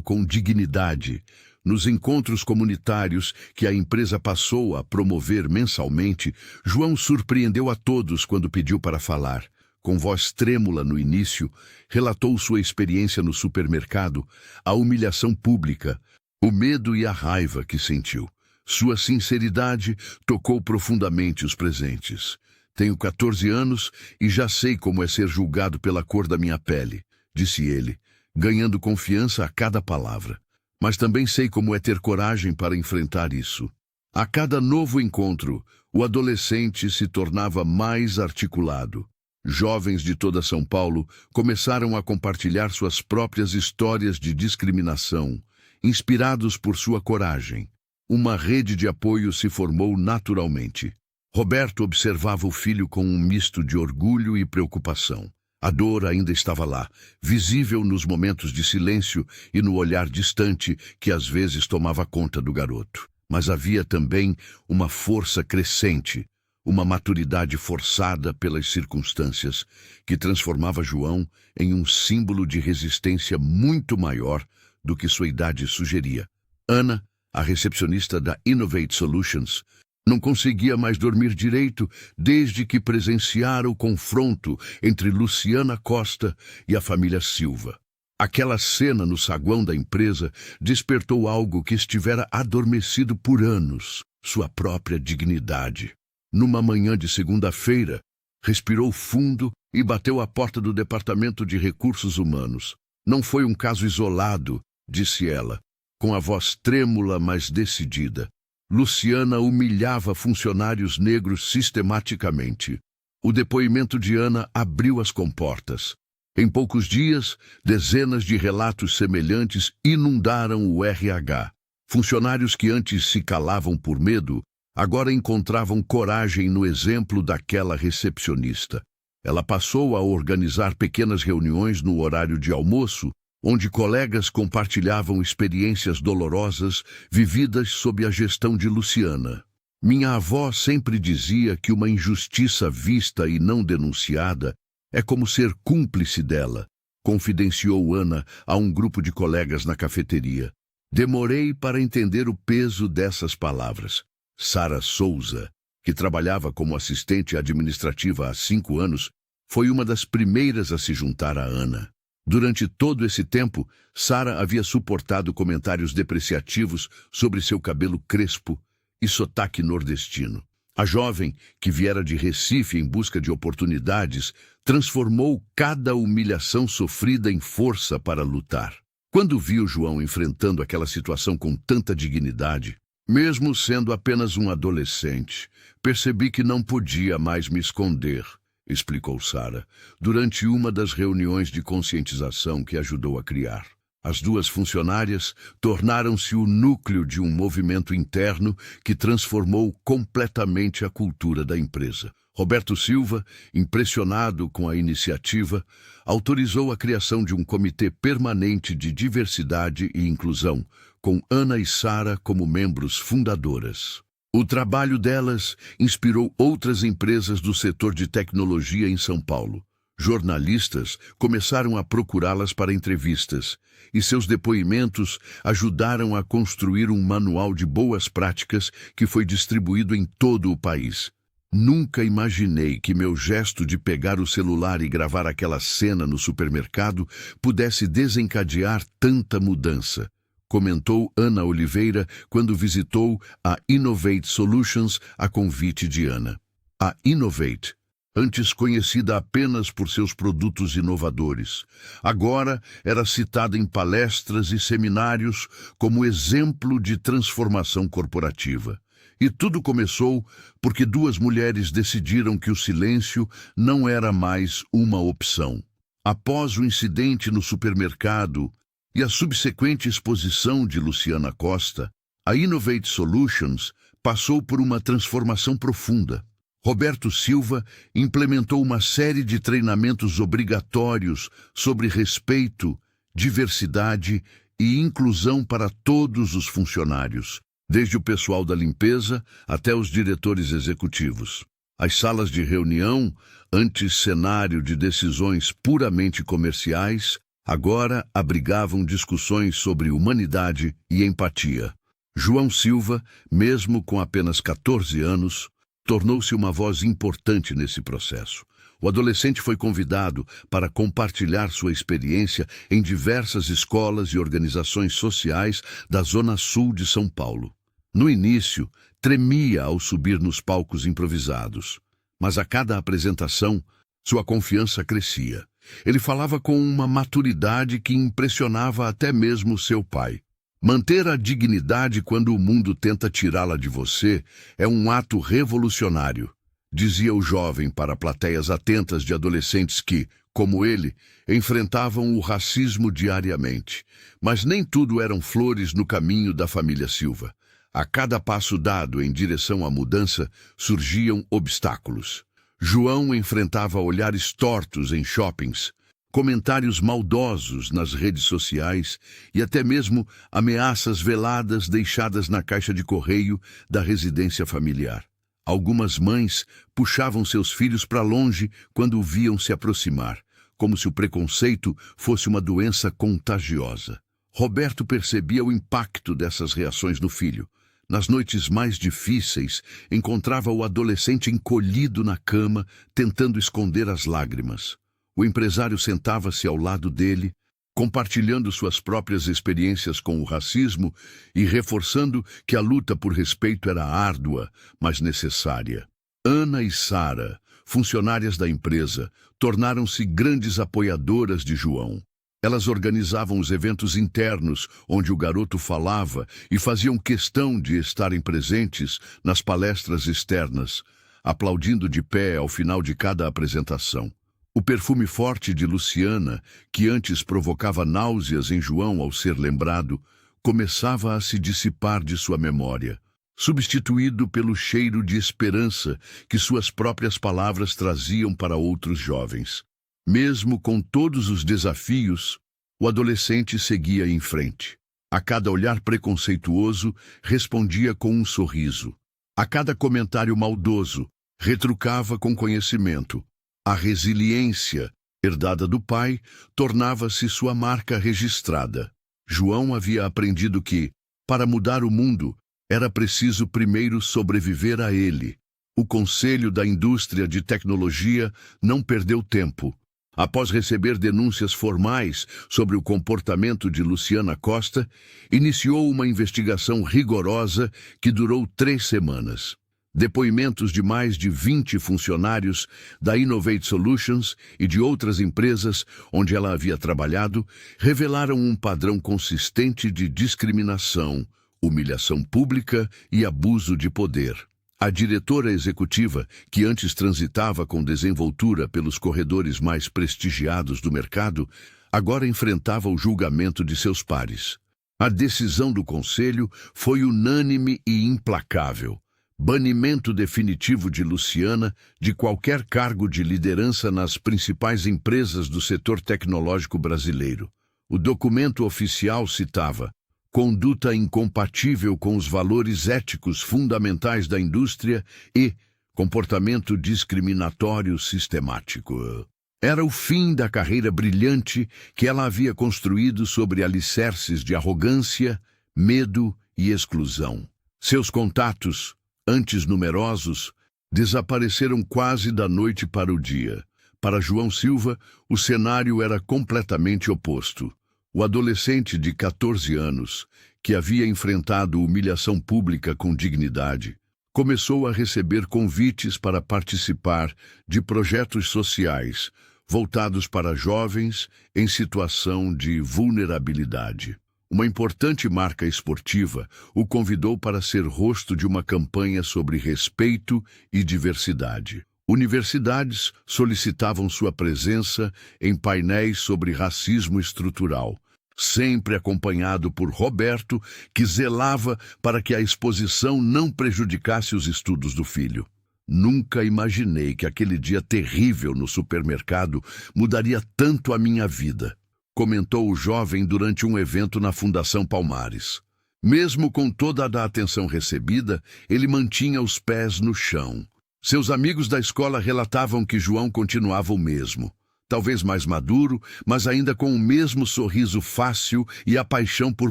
com dignidade. Nos encontros comunitários que a empresa passou a promover mensalmente, João surpreendeu a todos quando pediu para falar. Com voz trêmula no início, relatou sua experiência no supermercado, a humilhação pública, o medo e a raiva que sentiu. Sua sinceridade tocou profundamente os presentes. Tenho 14 anos e já sei como é ser julgado pela cor da minha pele, disse ele, ganhando confiança a cada palavra. Mas também sei como é ter coragem para enfrentar isso. A cada novo encontro, o adolescente se tornava mais articulado. Jovens de toda São Paulo começaram a compartilhar suas próprias histórias de discriminação, inspirados por sua coragem. Uma rede de apoio se formou naturalmente. Roberto observava o filho com um misto de orgulho e preocupação. A dor ainda estava lá, visível nos momentos de silêncio e no olhar distante que às vezes tomava conta do garoto. Mas havia também uma força crescente, uma maturidade forçada pelas circunstâncias, que transformava João em um símbolo de resistência muito maior do que sua idade sugeria. Ana, a recepcionista da Innovate Solutions, não conseguia mais dormir direito desde que presenciara o confronto entre Luciana Costa e a família Silva. Aquela cena no saguão da empresa despertou algo que estivera adormecido por anos, sua própria dignidade. Numa manhã de segunda-feira, respirou fundo e bateu à porta do Departamento de Recursos Humanos. Não foi um caso isolado, disse ela, com a voz trêmula, mas decidida. Luciana humilhava funcionários negros sistematicamente. O depoimento de Ana abriu as comportas. Em poucos dias, dezenas de relatos semelhantes inundaram o RH. Funcionários que antes se calavam por medo, agora encontravam coragem no exemplo daquela recepcionista. Ela passou a organizar pequenas reuniões no horário de almoço, onde colegas compartilhavam experiências dolorosas vividas sob a gestão de Luciana. Minha avó sempre dizia que uma injustiça vista e não denunciada é como ser cúmplice dela, confidenciou Ana a um grupo de colegas na cafeteria. Demorei para entender o peso dessas palavras. Sara Souza, que trabalhava como assistente administrativa há 5 anos, foi uma das primeiras a se juntar a Ana. Durante todo esse tempo, Sara havia suportado comentários depreciativos sobre seu cabelo crespo e sotaque nordestino. A jovem, que viera de Recife em busca de oportunidades, transformou cada humilhação sofrida em força para lutar. Quando viu João enfrentando aquela situação com tanta dignidade, mesmo sendo apenas um adolescente, percebi que não podia mais me esconder, explicou Sara, durante uma das reuniões de conscientização que ajudou a criar. As 2 funcionárias tornaram-se o núcleo de um movimento interno que transformou completamente a cultura da empresa. Roberto Silva, impressionado com a iniciativa, autorizou a criação de um comitê permanente de diversidade e inclusão, com Ana e Sara como membros fundadoras. O trabalho delas inspirou outras empresas do setor de tecnologia em São Paulo. Jornalistas começaram a procurá-las para entrevistas, e seus depoimentos ajudaram a construir um manual de boas práticas que foi distribuído em todo o país. Nunca imaginei que meu gesto de pegar o celular e gravar aquela cena no supermercado pudesse desencadear tanta mudança, comentou Ana Oliveira quando visitou a Innovate Solutions a convite de Ana. A Innovate, antes conhecida apenas por seus produtos inovadores, agora era citada em palestras e seminários como exemplo de transformação corporativa. E tudo começou porque 2 mulheres decidiram que o silêncio não era mais uma opção. Após o incidente no supermercado e a subsequente exposição de Luciana Costa, a Innovate Solutions passou por uma transformação profunda. Roberto Silva implementou uma série de treinamentos obrigatórios sobre respeito, diversidade e inclusão para todos os funcionários, desde o pessoal da limpeza até os diretores executivos. As salas de reunião, antes cenário de decisões puramente comerciais, Agora abrigavam discussões sobre humanidade e empatia. João Silva, mesmo com apenas 14 anos, tornou-se uma voz importante nesse processo. O adolescente foi convidado para compartilhar sua experiência em diversas escolas e organizações sociais da Zona Sul de São Paulo. No início, tremia ao subir nos palcos improvisados, mas a cada apresentação, sua confiança crescia. Ele falava com uma maturidade que impressionava até mesmo seu pai. Manter a dignidade quando o mundo tenta tirá-la de você é um ato revolucionário, dizia o jovem para plateias atentas de adolescentes que, como ele, enfrentavam o racismo diariamente. Mas nem tudo eram flores no caminho da família Silva. A cada passo dado em direção à mudança, surgiam obstáculos. João enfrentava olhares tortos em shoppings, comentários maldosos nas redes sociais e até mesmo ameaças veladas deixadas na caixa de correio da residência familiar. Algumas mães puxavam seus filhos para longe quando o viam se aproximar, como se o preconceito fosse uma doença contagiosa. Roberto percebia o impacto dessas reações no filho. Nas noites mais difíceis, encontrava o adolescente encolhido na cama, tentando esconder as lágrimas. O empresário sentava-se ao lado dele, compartilhando suas próprias experiências com o racismo e reforçando que a luta por respeito era árdua, mas necessária. Ana e Sara, funcionárias da empresa, tornaram-se grandes apoiadoras de João. Elas organizavam os eventos internos onde o garoto falava e faziam questão de estarem presentes nas palestras externas, aplaudindo de pé ao final de cada apresentação. O perfume forte de Luciana, que antes provocava náuseas em João ao ser lembrado, começava a se dissipar de sua memória, substituído pelo cheiro de esperança que suas próprias palavras traziam para outros jovens. Mesmo com todos os desafios, o adolescente seguia em frente. A cada olhar preconceituoso, respondia com um sorriso. A cada comentário maldoso, retrucava com conhecimento. A resiliência, herdada do pai, tornava-se sua marca registrada. João havia aprendido que, para mudar o mundo, era preciso primeiro sobreviver a ele. O Conselho da Indústria de Tecnologia não perdeu tempo. Após receber denúncias formais sobre o comportamento de Luciana Costa, iniciou uma investigação rigorosa que durou 3 semanas. Depoimentos de mais de 20 funcionários da Innovate Solutions e de outras empresas onde ela havia trabalhado revelaram um padrão consistente de discriminação, humilhação pública e abuso de poder. A diretora executiva, que antes transitava com desenvoltura pelos corredores mais prestigiados do mercado, agora enfrentava o julgamento de seus pares. A decisão do conselho foi unânime e implacável. Banimento definitivo de Luciana de qualquer cargo de liderança nas principais empresas do setor tecnológico brasileiro. O documento oficial citava: conduta incompatível com os valores éticos fundamentais da indústria e comportamento discriminatório sistemático. Era o fim da carreira brilhante que ela havia construído sobre alicerces de arrogância, medo e exclusão. Seus contatos, antes numerosos, desapareceram quase da noite para o dia. Para João Silva, o cenário era completamente oposto. O adolescente de 14 anos, que havia enfrentado humilhação pública com dignidade, começou a receber convites para participar de projetos sociais voltados para jovens em situação de vulnerabilidade. Uma importante marca esportiva o convidou para ser rosto de uma campanha sobre respeito e diversidade. Universidades solicitavam sua presença em painéis sobre racismo estrutural, sempre acompanhado por Roberto, que zelava para que a exposição não prejudicasse os estudos do filho. Nunca imaginei que aquele dia terrível no supermercado mudaria tanto a minha vida, comentou o jovem durante um evento na Fundação Palmares. Mesmo com toda a atenção recebida, ele mantinha os pés no chão. Seus amigos da escola relatavam que João continuava o mesmo. talvez mais maduro, mas ainda com o mesmo sorriso fácil e a paixão por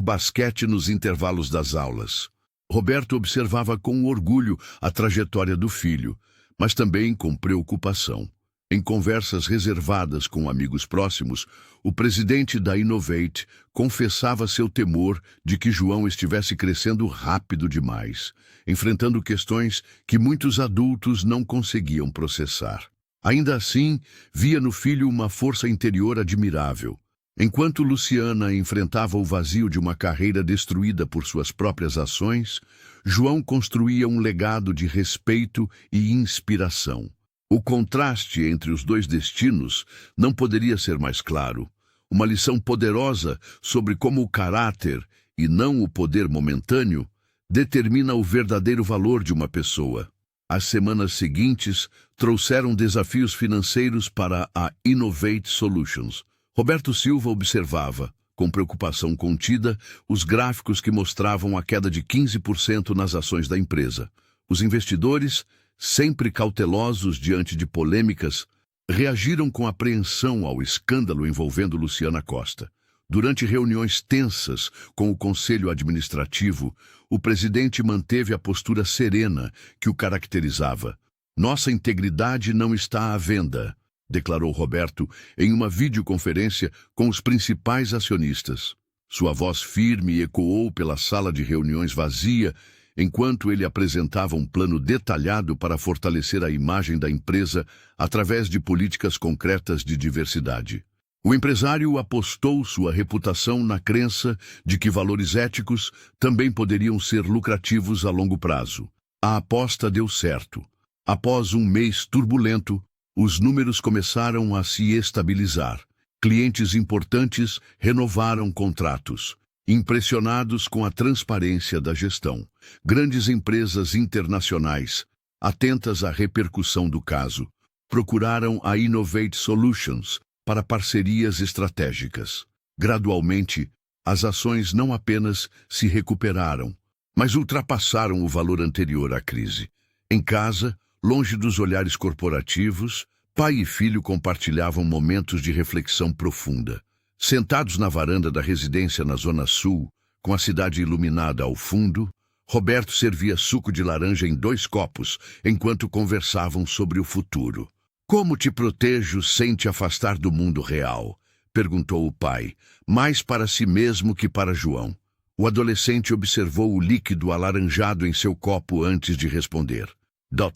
basquete nos intervalos das aulas. Roberto observava com orgulho a trajetória do filho, mas também com preocupação. Em conversas reservadas com amigos próximos, o presidente da Innovate confessava seu temor de que João estivesse crescendo rápido demais, enfrentando questões que muitos adultos não conseguiam processar. Ainda assim, via no filho uma força interior admirável. Enquanto Luciana enfrentava o vazio de uma carreira destruída por suas próprias ações, João construía um legado de respeito e inspiração. O contraste entre os dois destinos não poderia ser mais claro. Uma lição poderosa sobre como o caráter, e não o poder momentâneo, determina o verdadeiro valor de uma pessoa. As semanas seguintes trouxeram desafios financeiros para a Innovate Solutions. Roberto Silva observava, com preocupação contida, os gráficos que mostravam a queda de 15% nas ações da empresa. Os investidores, sempre cautelosos diante de polêmicas, reagiram com apreensão ao escândalo envolvendo Luciana Costa. Durante reuniões tensas com o Conselho Administrativo, o presidente manteve a postura serena que o caracterizava. "Nossa integridade não está à venda", declarou Roberto em uma videoconferência com os principais acionistas. Sua voz firme ecoou pela sala de reuniões vazia, enquanto ele apresentava um plano detalhado para fortalecer a imagem da empresa através de políticas concretas de diversidade. O empresário apostou sua reputação na crença de que valores éticos também poderiam ser lucrativos a longo prazo. A aposta deu certo. Após um mês turbulento, os números começaram a se estabilizar. Clientes importantes renovaram contratos. Impressionados com a transparência da gestão, grandes empresas internacionais, atentas à repercussão do caso, procuraram a Innovate Solutions para parcerias estratégicas. Gradualmente, as ações não apenas se recuperaram, mas ultrapassaram o valor anterior à crise. Em casa, longe dos olhares corporativos, pai e filho compartilhavam momentos de reflexão profunda. Sentados na varanda da residência na Zona Sul, com a cidade iluminada ao fundo, Roberto servia suco de laranja em 2 copos, enquanto conversavam sobre o futuro. "Como te protejo sem te afastar do mundo real?", perguntou o pai, mais para si mesmo que para João. O adolescente observou o líquido alaranjado em seu copo antes de responder.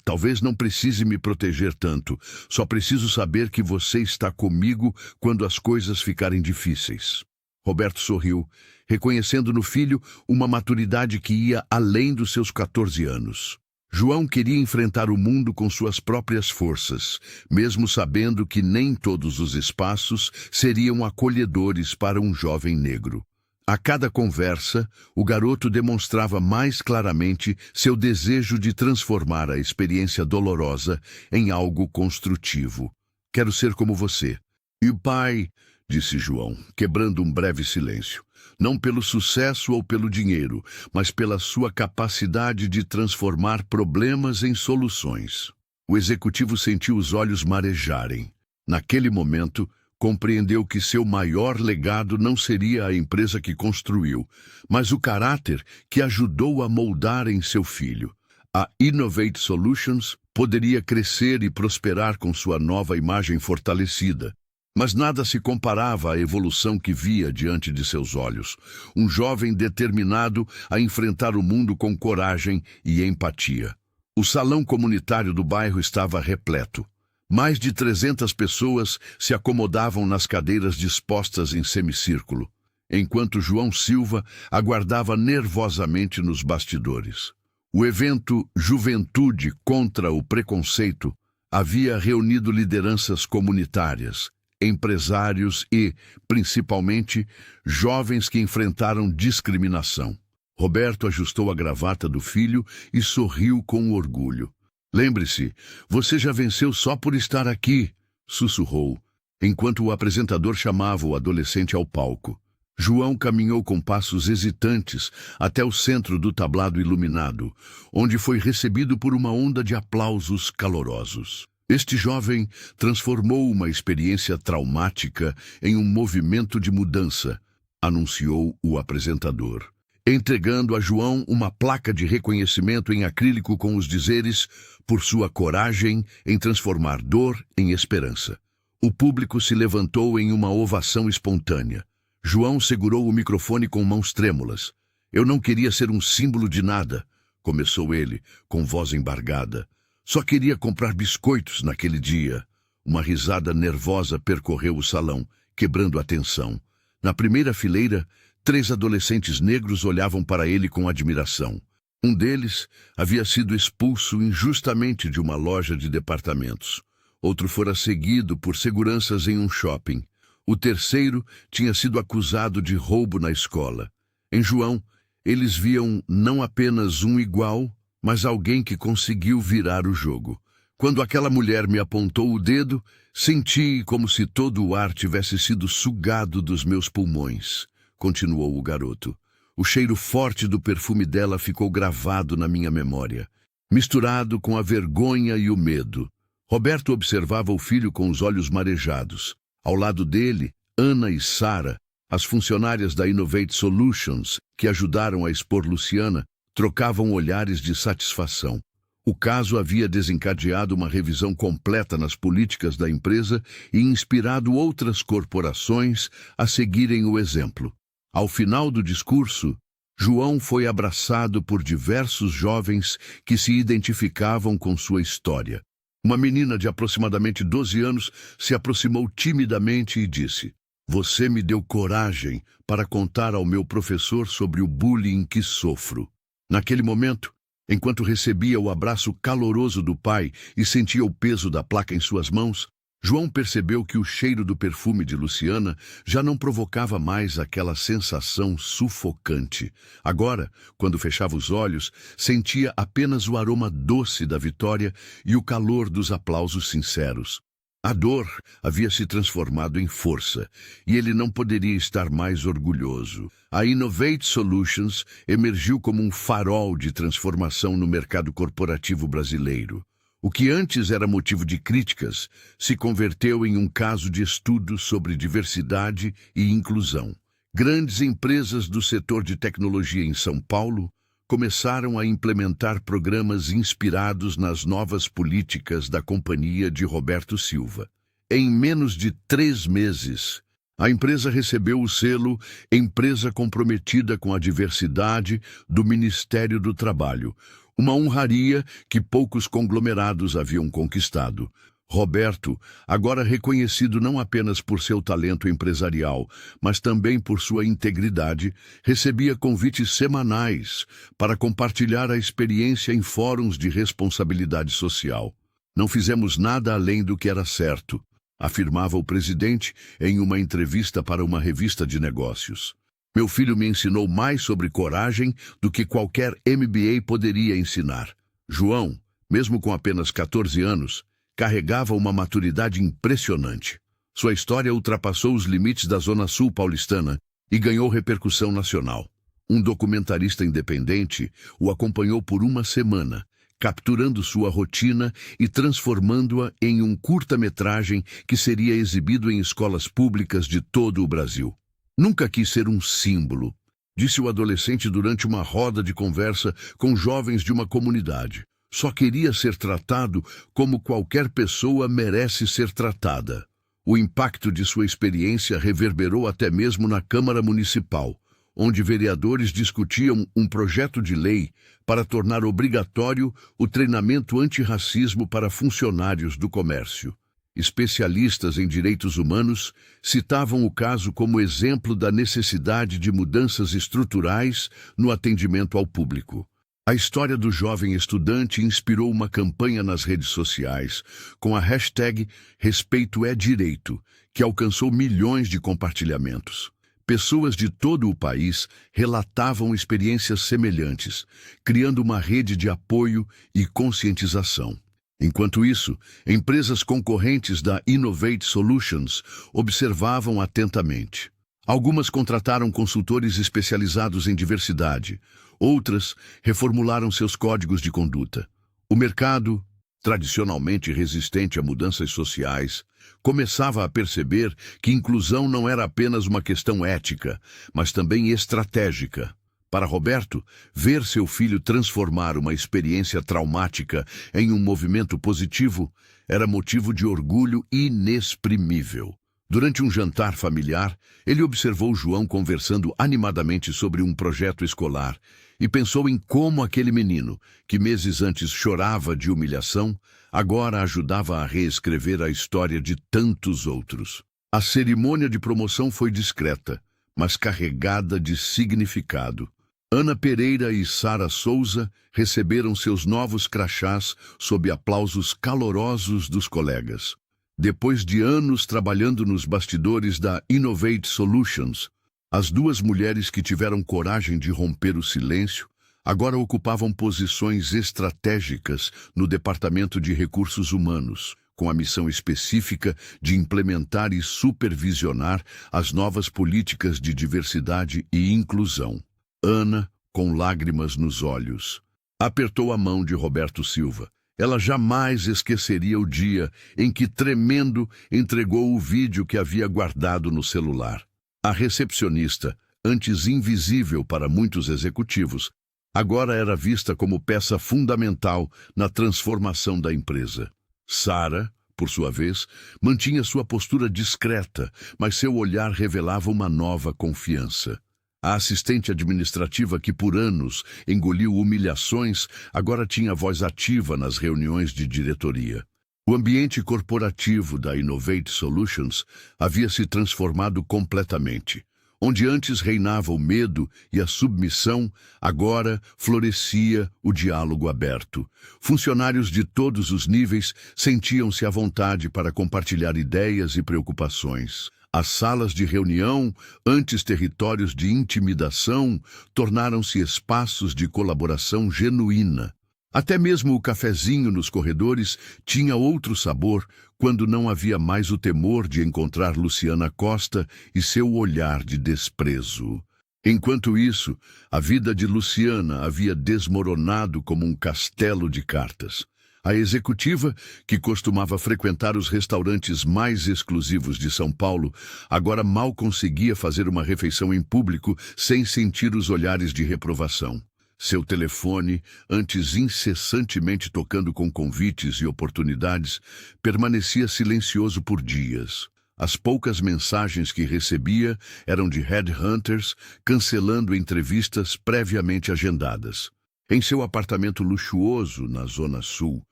"Talvez não precise me proteger tanto. Só preciso saber que você está comigo quando as coisas ficarem difíceis." Roberto sorriu, reconhecendo no filho uma maturidade que ia além dos seus 14 anos. João queria enfrentar o mundo com suas próprias forças, mesmo sabendo que nem todos os espaços seriam acolhedores para um jovem negro. A cada conversa, o garoto demonstrava mais claramente seu desejo de transformar a experiência dolorosa em algo construtivo. "Quero ser como você." "E o pai?", disse João, quebrando um breve silêncio. "Não pelo sucesso ou pelo dinheiro, mas pela sua capacidade de transformar problemas em soluções." O executivo sentiu os olhos marejarem. Naquele momento, compreendeu que seu maior legado não seria a empresa que construiu, mas o caráter que ajudou a moldar em seu filho. A Innovate Solutions poderia crescer e prosperar com sua nova imagem fortalecida, mas nada se comparava à evolução que via diante de seus olhos. Um jovem determinado a enfrentar o mundo com coragem e empatia. O salão comunitário do bairro estava repleto. Mais de 300 pessoas se acomodavam nas cadeiras dispostas em semicírculo, enquanto João Silva aguardava nervosamente nos bastidores. O evento Juventude contra o Preconceito havia reunido lideranças comunitárias, empresários e, principalmente, jovens que enfrentaram discriminação. Roberto ajustou a gravata do filho e sorriu com orgulho. "Lembre-se, você já venceu só por estar aqui", sussurrou, enquanto o apresentador chamava o adolescente ao palco. João caminhou com passos hesitantes até o centro do tablado iluminado, onde foi recebido por uma onda de aplausos calorosos. Este jovem transformou uma experiência traumática em um movimento de mudança, anunciou o apresentador, entregando a João uma placa de reconhecimento em acrílico com os dizeres por sua coragem em transformar dor em esperança. O público se levantou em uma ovação espontânea. João segurou o microfone com mãos trêmulas. Eu não queria ser um símbolo de nada, começou ele, com voz embargada. Só queria comprar biscoitos naquele dia. Uma risada nervosa percorreu o salão, quebrando a tensão. Na primeira fileira, 3 adolescentes negros olhavam para ele com admiração. Um deles havia sido expulso injustamente de uma loja de departamentos. Outro fora seguido por seguranças em um shopping. O terceiro tinha sido acusado de roubo na escola. Em João, eles viam não apenas um igual, mas alguém que conseguiu virar o jogo. Quando aquela mulher me apontou o dedo, senti como se todo o ar tivesse sido sugado dos meus pulmões, continuou o garoto. O cheiro forte do perfume dela ficou gravado na minha memória, misturado com a vergonha e o medo. Roberto observava o filho com os olhos marejados. Ao lado dele, Ana e Sara, as funcionárias da Innovate Solutions, que ajudaram a expor Luciana, trocavam olhares de satisfação. O caso havia desencadeado uma revisão completa nas políticas da empresa e inspirado outras corporações a seguirem o exemplo. Ao final do discurso, João foi abraçado por diversos jovens que se identificavam com sua história. Uma menina de aproximadamente 12 anos se aproximou timidamente e disse: "Você me deu coragem para contar ao meu professor sobre o bullying que sofro." Naquele momento, enquanto recebia o abraço caloroso do pai e sentia o peso da placa em suas mãos, João percebeu que o cheiro do perfume de Luciana já não provocava mais aquela sensação sufocante. Agora, quando fechava os olhos, sentia apenas o aroma doce da vitória e o calor dos aplausos sinceros. A dor havia se transformado em força, e ele não poderia estar mais orgulhoso. A Innovate Solutions emergiu como um farol de transformação no mercado corporativo brasileiro. O que antes era motivo de críticas se converteu em um caso de estudo sobre diversidade e inclusão. Grandes empresas do setor de tecnologia em São Paulo começaram a implementar programas inspirados nas novas políticas da companhia de Roberto Silva. Em menos de 3 meses, a empresa recebeu o selo Empresa Comprometida com a Diversidade do Ministério do Trabalho, uma honraria que poucos conglomerados haviam conquistado. Roberto, agora reconhecido não apenas por seu talento empresarial, mas também por sua integridade, recebia convites semanais para compartilhar a experiência em fóruns de responsabilidade social. Não fizemos nada além do que era certo, afirmava o presidente em uma entrevista para uma revista de negócios. Meu filho me ensinou mais sobre coragem do que qualquer MBA poderia ensinar. João, mesmo com apenas 14 anos, carregava uma maturidade impressionante. Sua história ultrapassou os limites da Zona Sul paulistana e ganhou repercussão nacional. Um documentarista independente o acompanhou por uma semana, capturando sua rotina e transformando-a em um curta-metragem que seria exibido em escolas públicas de todo o Brasil. Nunca quis ser um símbolo, disse o adolescente durante uma roda de conversa com jovens de uma comunidade. Só queria ser tratado como qualquer pessoa merece ser tratada. O impacto de sua experiência reverberou até mesmo na Câmara Municipal, onde vereadores discutiam um projeto de lei para tornar obrigatório o treinamento antirracismo para funcionários do comércio. Especialistas em direitos humanos citavam o caso como exemplo da necessidade de mudanças estruturais no atendimento ao público. A história do jovem estudante inspirou uma campanha nas redes sociais, com a hashtag Respeito é Direito, que alcançou milhões de compartilhamentos. Pessoas de todo o país relatavam experiências semelhantes, criando uma rede de apoio e conscientização. Enquanto isso, empresas concorrentes da Innovate Solutions observavam atentamente. Algumas contrataram consultores especializados em diversidade, outras reformularam seus códigos de conduta. O mercado tradicionalmente resistente a mudanças sociais, começava a perceber que inclusão não era apenas uma questão ética, mas também estratégica. Para Roberto, ver seu filho transformar uma experiência traumática em um movimento positivo era motivo de orgulho inexprimível. Durante um jantar familiar, ele observou João conversando animadamente sobre um projeto escolar e pensou em como aquele menino, que meses antes chorava de humilhação, agora ajudava a reescrever a história de tantos outros. A cerimônia de promoção foi discreta, mas carregada de significado. Ana Pereira e Sara Souza receberam seus novos crachás sob aplausos calorosos dos colegas. Depois de anos trabalhando nos bastidores da Innovate Solutions, as duas mulheres que tiveram coragem de romper o silêncio agora ocupavam posições estratégicas no Departamento de Recursos Humanos, com a missão específica de implementar e supervisionar as novas políticas de diversidade e inclusão. Ana, com lágrimas nos olhos, apertou a mão de Roberto Silva. Ela jamais esqueceria o dia em que, tremendo, entregou o vídeo que havia guardado no celular. A recepcionista, antes invisível para muitos executivos, agora era vista como peça fundamental na transformação da empresa. Sara, por sua vez, mantinha sua postura discreta, mas seu olhar revelava uma nova confiança. A assistente administrativa que por anos engoliu humilhações agora tinha voz ativa nas reuniões de diretoria. O ambiente corporativo da Innovate Solutions havia se transformado completamente. Onde antes reinava o medo e a submissão, agora florescia o diálogo aberto. Funcionários de todos os níveis sentiam-se à vontade para compartilhar ideias e preocupações. As salas de reunião, antes territórios de intimidação, tornaram-se espaços de colaboração genuína. Até mesmo o cafezinho nos corredores tinha outro sabor quando não havia mais o temor de encontrar Luciana Costa e seu olhar de desprezo. Enquanto isso, a vida de Luciana havia desmoronado como um castelo de cartas. A executiva, que costumava frequentar os restaurantes mais exclusivos de São Paulo, agora mal conseguia fazer uma refeição em público sem sentir os olhares de reprovação. Seu telefone, antes incessantemente tocando com convites e oportunidades, permanecia silencioso por dias. As poucas mensagens que recebia eram de headhunters, cancelando entrevistas previamente agendadas. Em seu apartamento luxuoso na Zona Sul,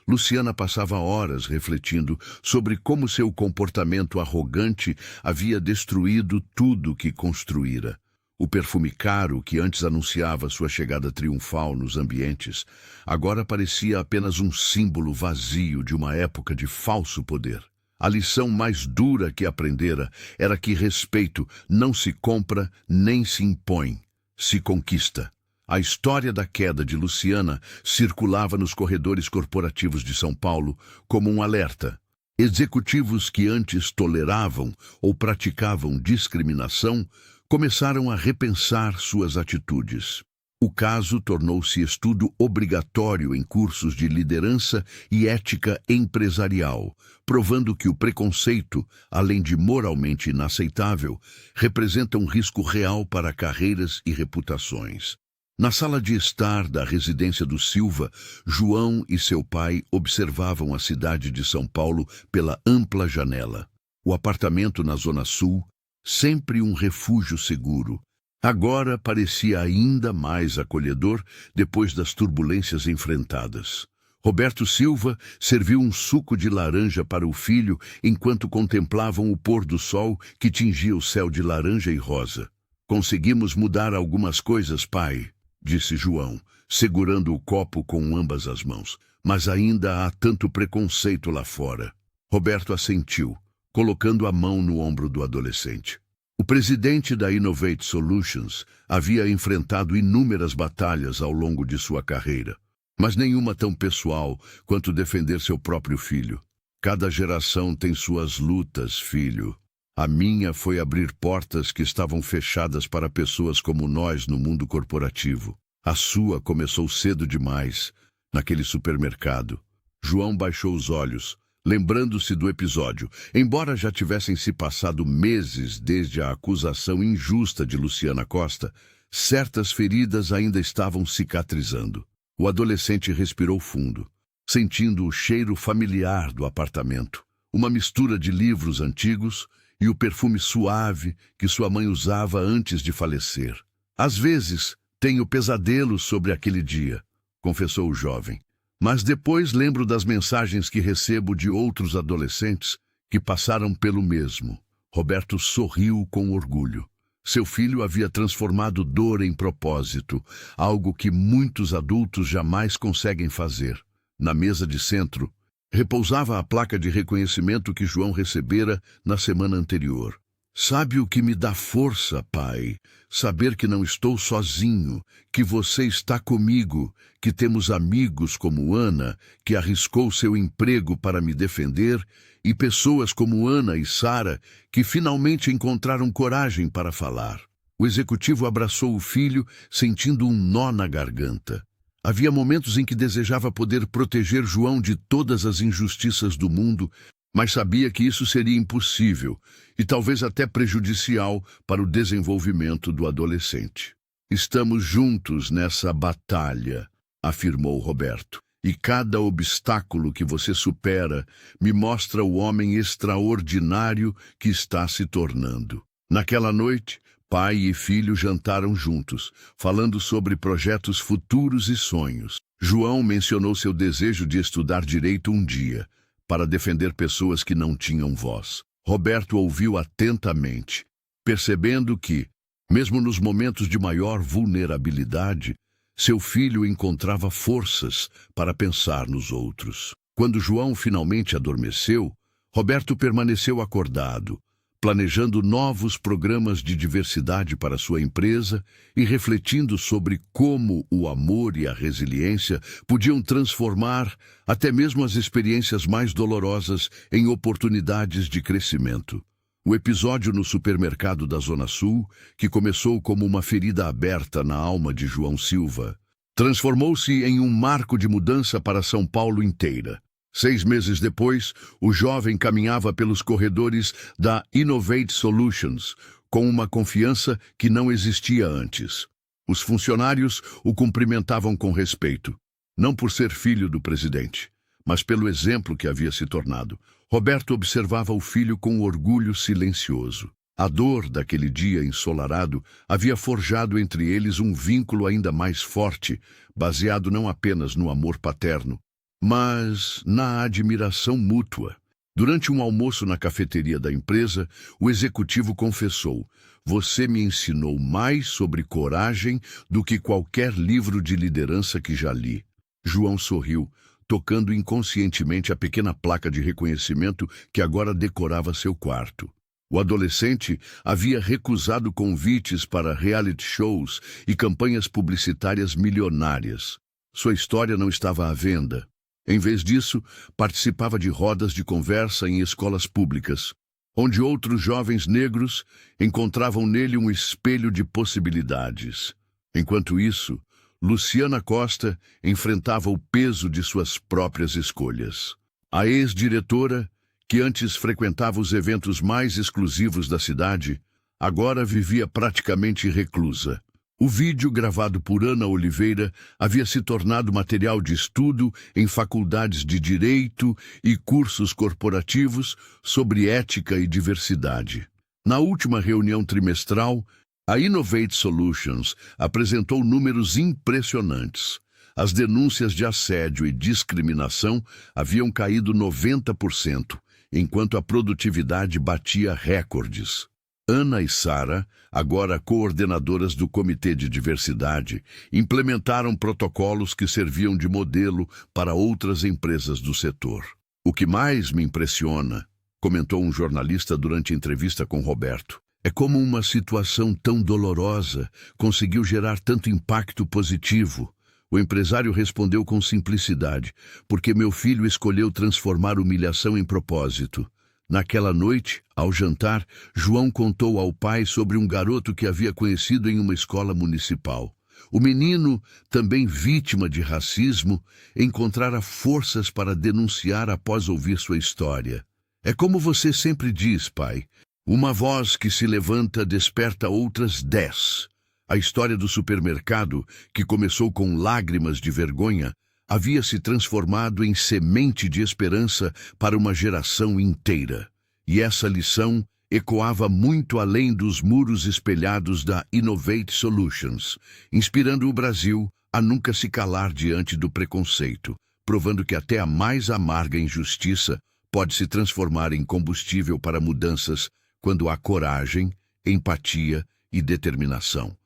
Luciana passava horas refletindo sobre como seu comportamento arrogante havia destruído tudo que construíra. O perfume caro que antes anunciava sua chegada triunfal nos ambientes, agora parecia apenas um símbolo vazio de uma época de falso poder. A lição mais dura que aprendera era que respeito não se compra nem se impõe, se conquista. A história da queda de Luciana circulava nos corredores corporativos de São Paulo como um alerta. Executivos que antes toleravam ou praticavam discriminação começaram a repensar suas atitudes. O caso tornou-se estudo obrigatório em cursos de liderança e ética empresarial, provando que o preconceito, além de moralmente inaceitável, representa um risco real para carreiras e reputações. Na sala de estar da residência do Silva, João e seu pai observavam a cidade de São Paulo pela ampla janela. O apartamento na Zona Sul, sempre um refúgio seguro, agora parecia ainda mais acolhedor depois das turbulências enfrentadas. Roberto Silva serviu um suco de laranja para o filho enquanto contemplavam o pôr do sol que tingia o céu de laranja e rosa. "Conseguimos mudar algumas coisas, pai", disse João, segurando o copo com ambas as mãos. "Mas ainda há tanto preconceito lá fora." Roberto assentiu, colocando a mão no ombro do adolescente. O presidente da Innovate Solutions havia enfrentado inúmeras batalhas ao longo de sua carreira, mas nenhuma tão pessoal quanto defender seu próprio filho. "Cada geração tem suas lutas, filho. A minha foi abrir portas que estavam fechadas para pessoas como nós no mundo corporativo. A sua começou cedo demais, naquele supermercado. João baixou os olhos, lembrando-se do episódio. Embora já tivessem se passado meses desde a acusação injusta de Luciana Costa, certas feridas ainda estavam cicatrizando. O adolescente respirou fundo, sentindo o cheiro familiar do apartamento, uma mistura de livros antigos e o perfume suave que sua mãe usava antes de falecer. Às vezes, tenho pesadelos sobre aquele dia, confessou o jovem. Mas depois lembro das mensagens que recebo de outros adolescentes que passaram pelo mesmo. Roberto sorriu com orgulho. Seu filho havia transformado dor em propósito, algo que muitos adultos jamais conseguem fazer. Na mesa de centro, repousava a placa de reconhecimento que João recebera na semana anterior. Sabe o que me dá força, pai? Saber que não estou sozinho, que você está comigo, que temos amigos como Ana, que arriscou seu emprego para me defender, e pessoas como Ana e Sara, que finalmente encontraram coragem para falar. O executivo abraçou o filho, sentindo um nó na garganta. Havia momentos em que desejava poder proteger João de todas as injustiças do mundo, mas sabia que isso seria impossível e talvez até prejudicial para o desenvolvimento do adolescente. Estamos juntos nessa batalha, afirmou Roberto, e cada obstáculo que você supera me mostra o homem extraordinário que está se tornando. Naquela noite, pai e filho jantaram juntos, falando sobre projetos futuros e sonhos. João mencionou seu desejo de estudar direito um dia, para defender pessoas que não tinham voz. Roberto ouviu atentamente, percebendo que, mesmo nos momentos de maior vulnerabilidade, seu filho encontrava forças para pensar nos outros. Quando João finalmente adormeceu, Roberto permaneceu acordado, planejando novos programas de diversidade para sua empresa e refletindo sobre como o amor e a resiliência podiam transformar até mesmo as experiências mais dolorosas em oportunidades de crescimento. O episódio no supermercado da Zona Sul, que começou como uma ferida aberta na alma de João Silva, transformou-se em um marco de mudança para São Paulo inteira. 6 meses depois, o jovem caminhava pelos corredores da Innovate Solutions, com uma confiança que não existia antes. Os funcionários o cumprimentavam com respeito, não por ser filho do presidente, mas pelo exemplo que havia se tornado. Roberto observava o filho com orgulho silencioso. A dor daquele dia ensolarado havia forjado entre eles um vínculo ainda mais forte, baseado não apenas no amor paterno, mas na admiração mútua. Durante um almoço na cafeteria da empresa, o executivo confessou: "Você me ensinou mais sobre coragem do que qualquer livro de liderança que já li." João sorriu, tocando inconscientemente a pequena placa de reconhecimento que agora decorava seu quarto. O adolescente havia recusado convites para reality shows e campanhas publicitárias milionárias. Sua história não estava à venda. Em vez disso, participava de rodas de conversa em escolas públicas, onde outros jovens negros encontravam nele um espelho de possibilidades. Enquanto isso, Luciana Costa enfrentava o peso de suas próprias escolhas. A ex-diretora, que antes frequentava os eventos mais exclusivos da cidade, agora vivia praticamente reclusa. O vídeo gravado por Ana Oliveira havia se tornado material de estudo em faculdades de direito e cursos corporativos sobre ética e diversidade. Na última reunião trimestral, a Innovate Solutions apresentou números impressionantes. As denúncias de assédio e discriminação haviam caído 90%, enquanto a produtividade batia recordes. Ana e Sara, agora coordenadoras do Comitê de Diversidade, implementaram protocolos que serviam de modelo para outras empresas do setor. "O que mais me impressiona", comentou um jornalista durante entrevista com Roberto, "é como uma situação tão dolorosa conseguiu gerar tanto impacto positivo." O empresário respondeu com simplicidade: "Porque meu filho escolheu transformar humilhação em propósito." Naquela noite, ao jantar, João contou ao pai sobre um garoto que havia conhecido em uma escola municipal. O menino, também vítima de racismo, encontrara forças para denunciar após ouvir sua história. É como você sempre diz, pai. Uma voz que se levanta desperta outras 10. A história do supermercado, que começou com lágrimas de vergonha, havia se transformado em semente de esperança para uma geração inteira. E essa lição ecoava muito além dos muros espelhados da Innovate Solutions, inspirando o Brasil a nunca se calar diante do preconceito, provando que até a mais amarga injustiça pode se transformar em combustível para mudanças quando há coragem, empatia e determinação.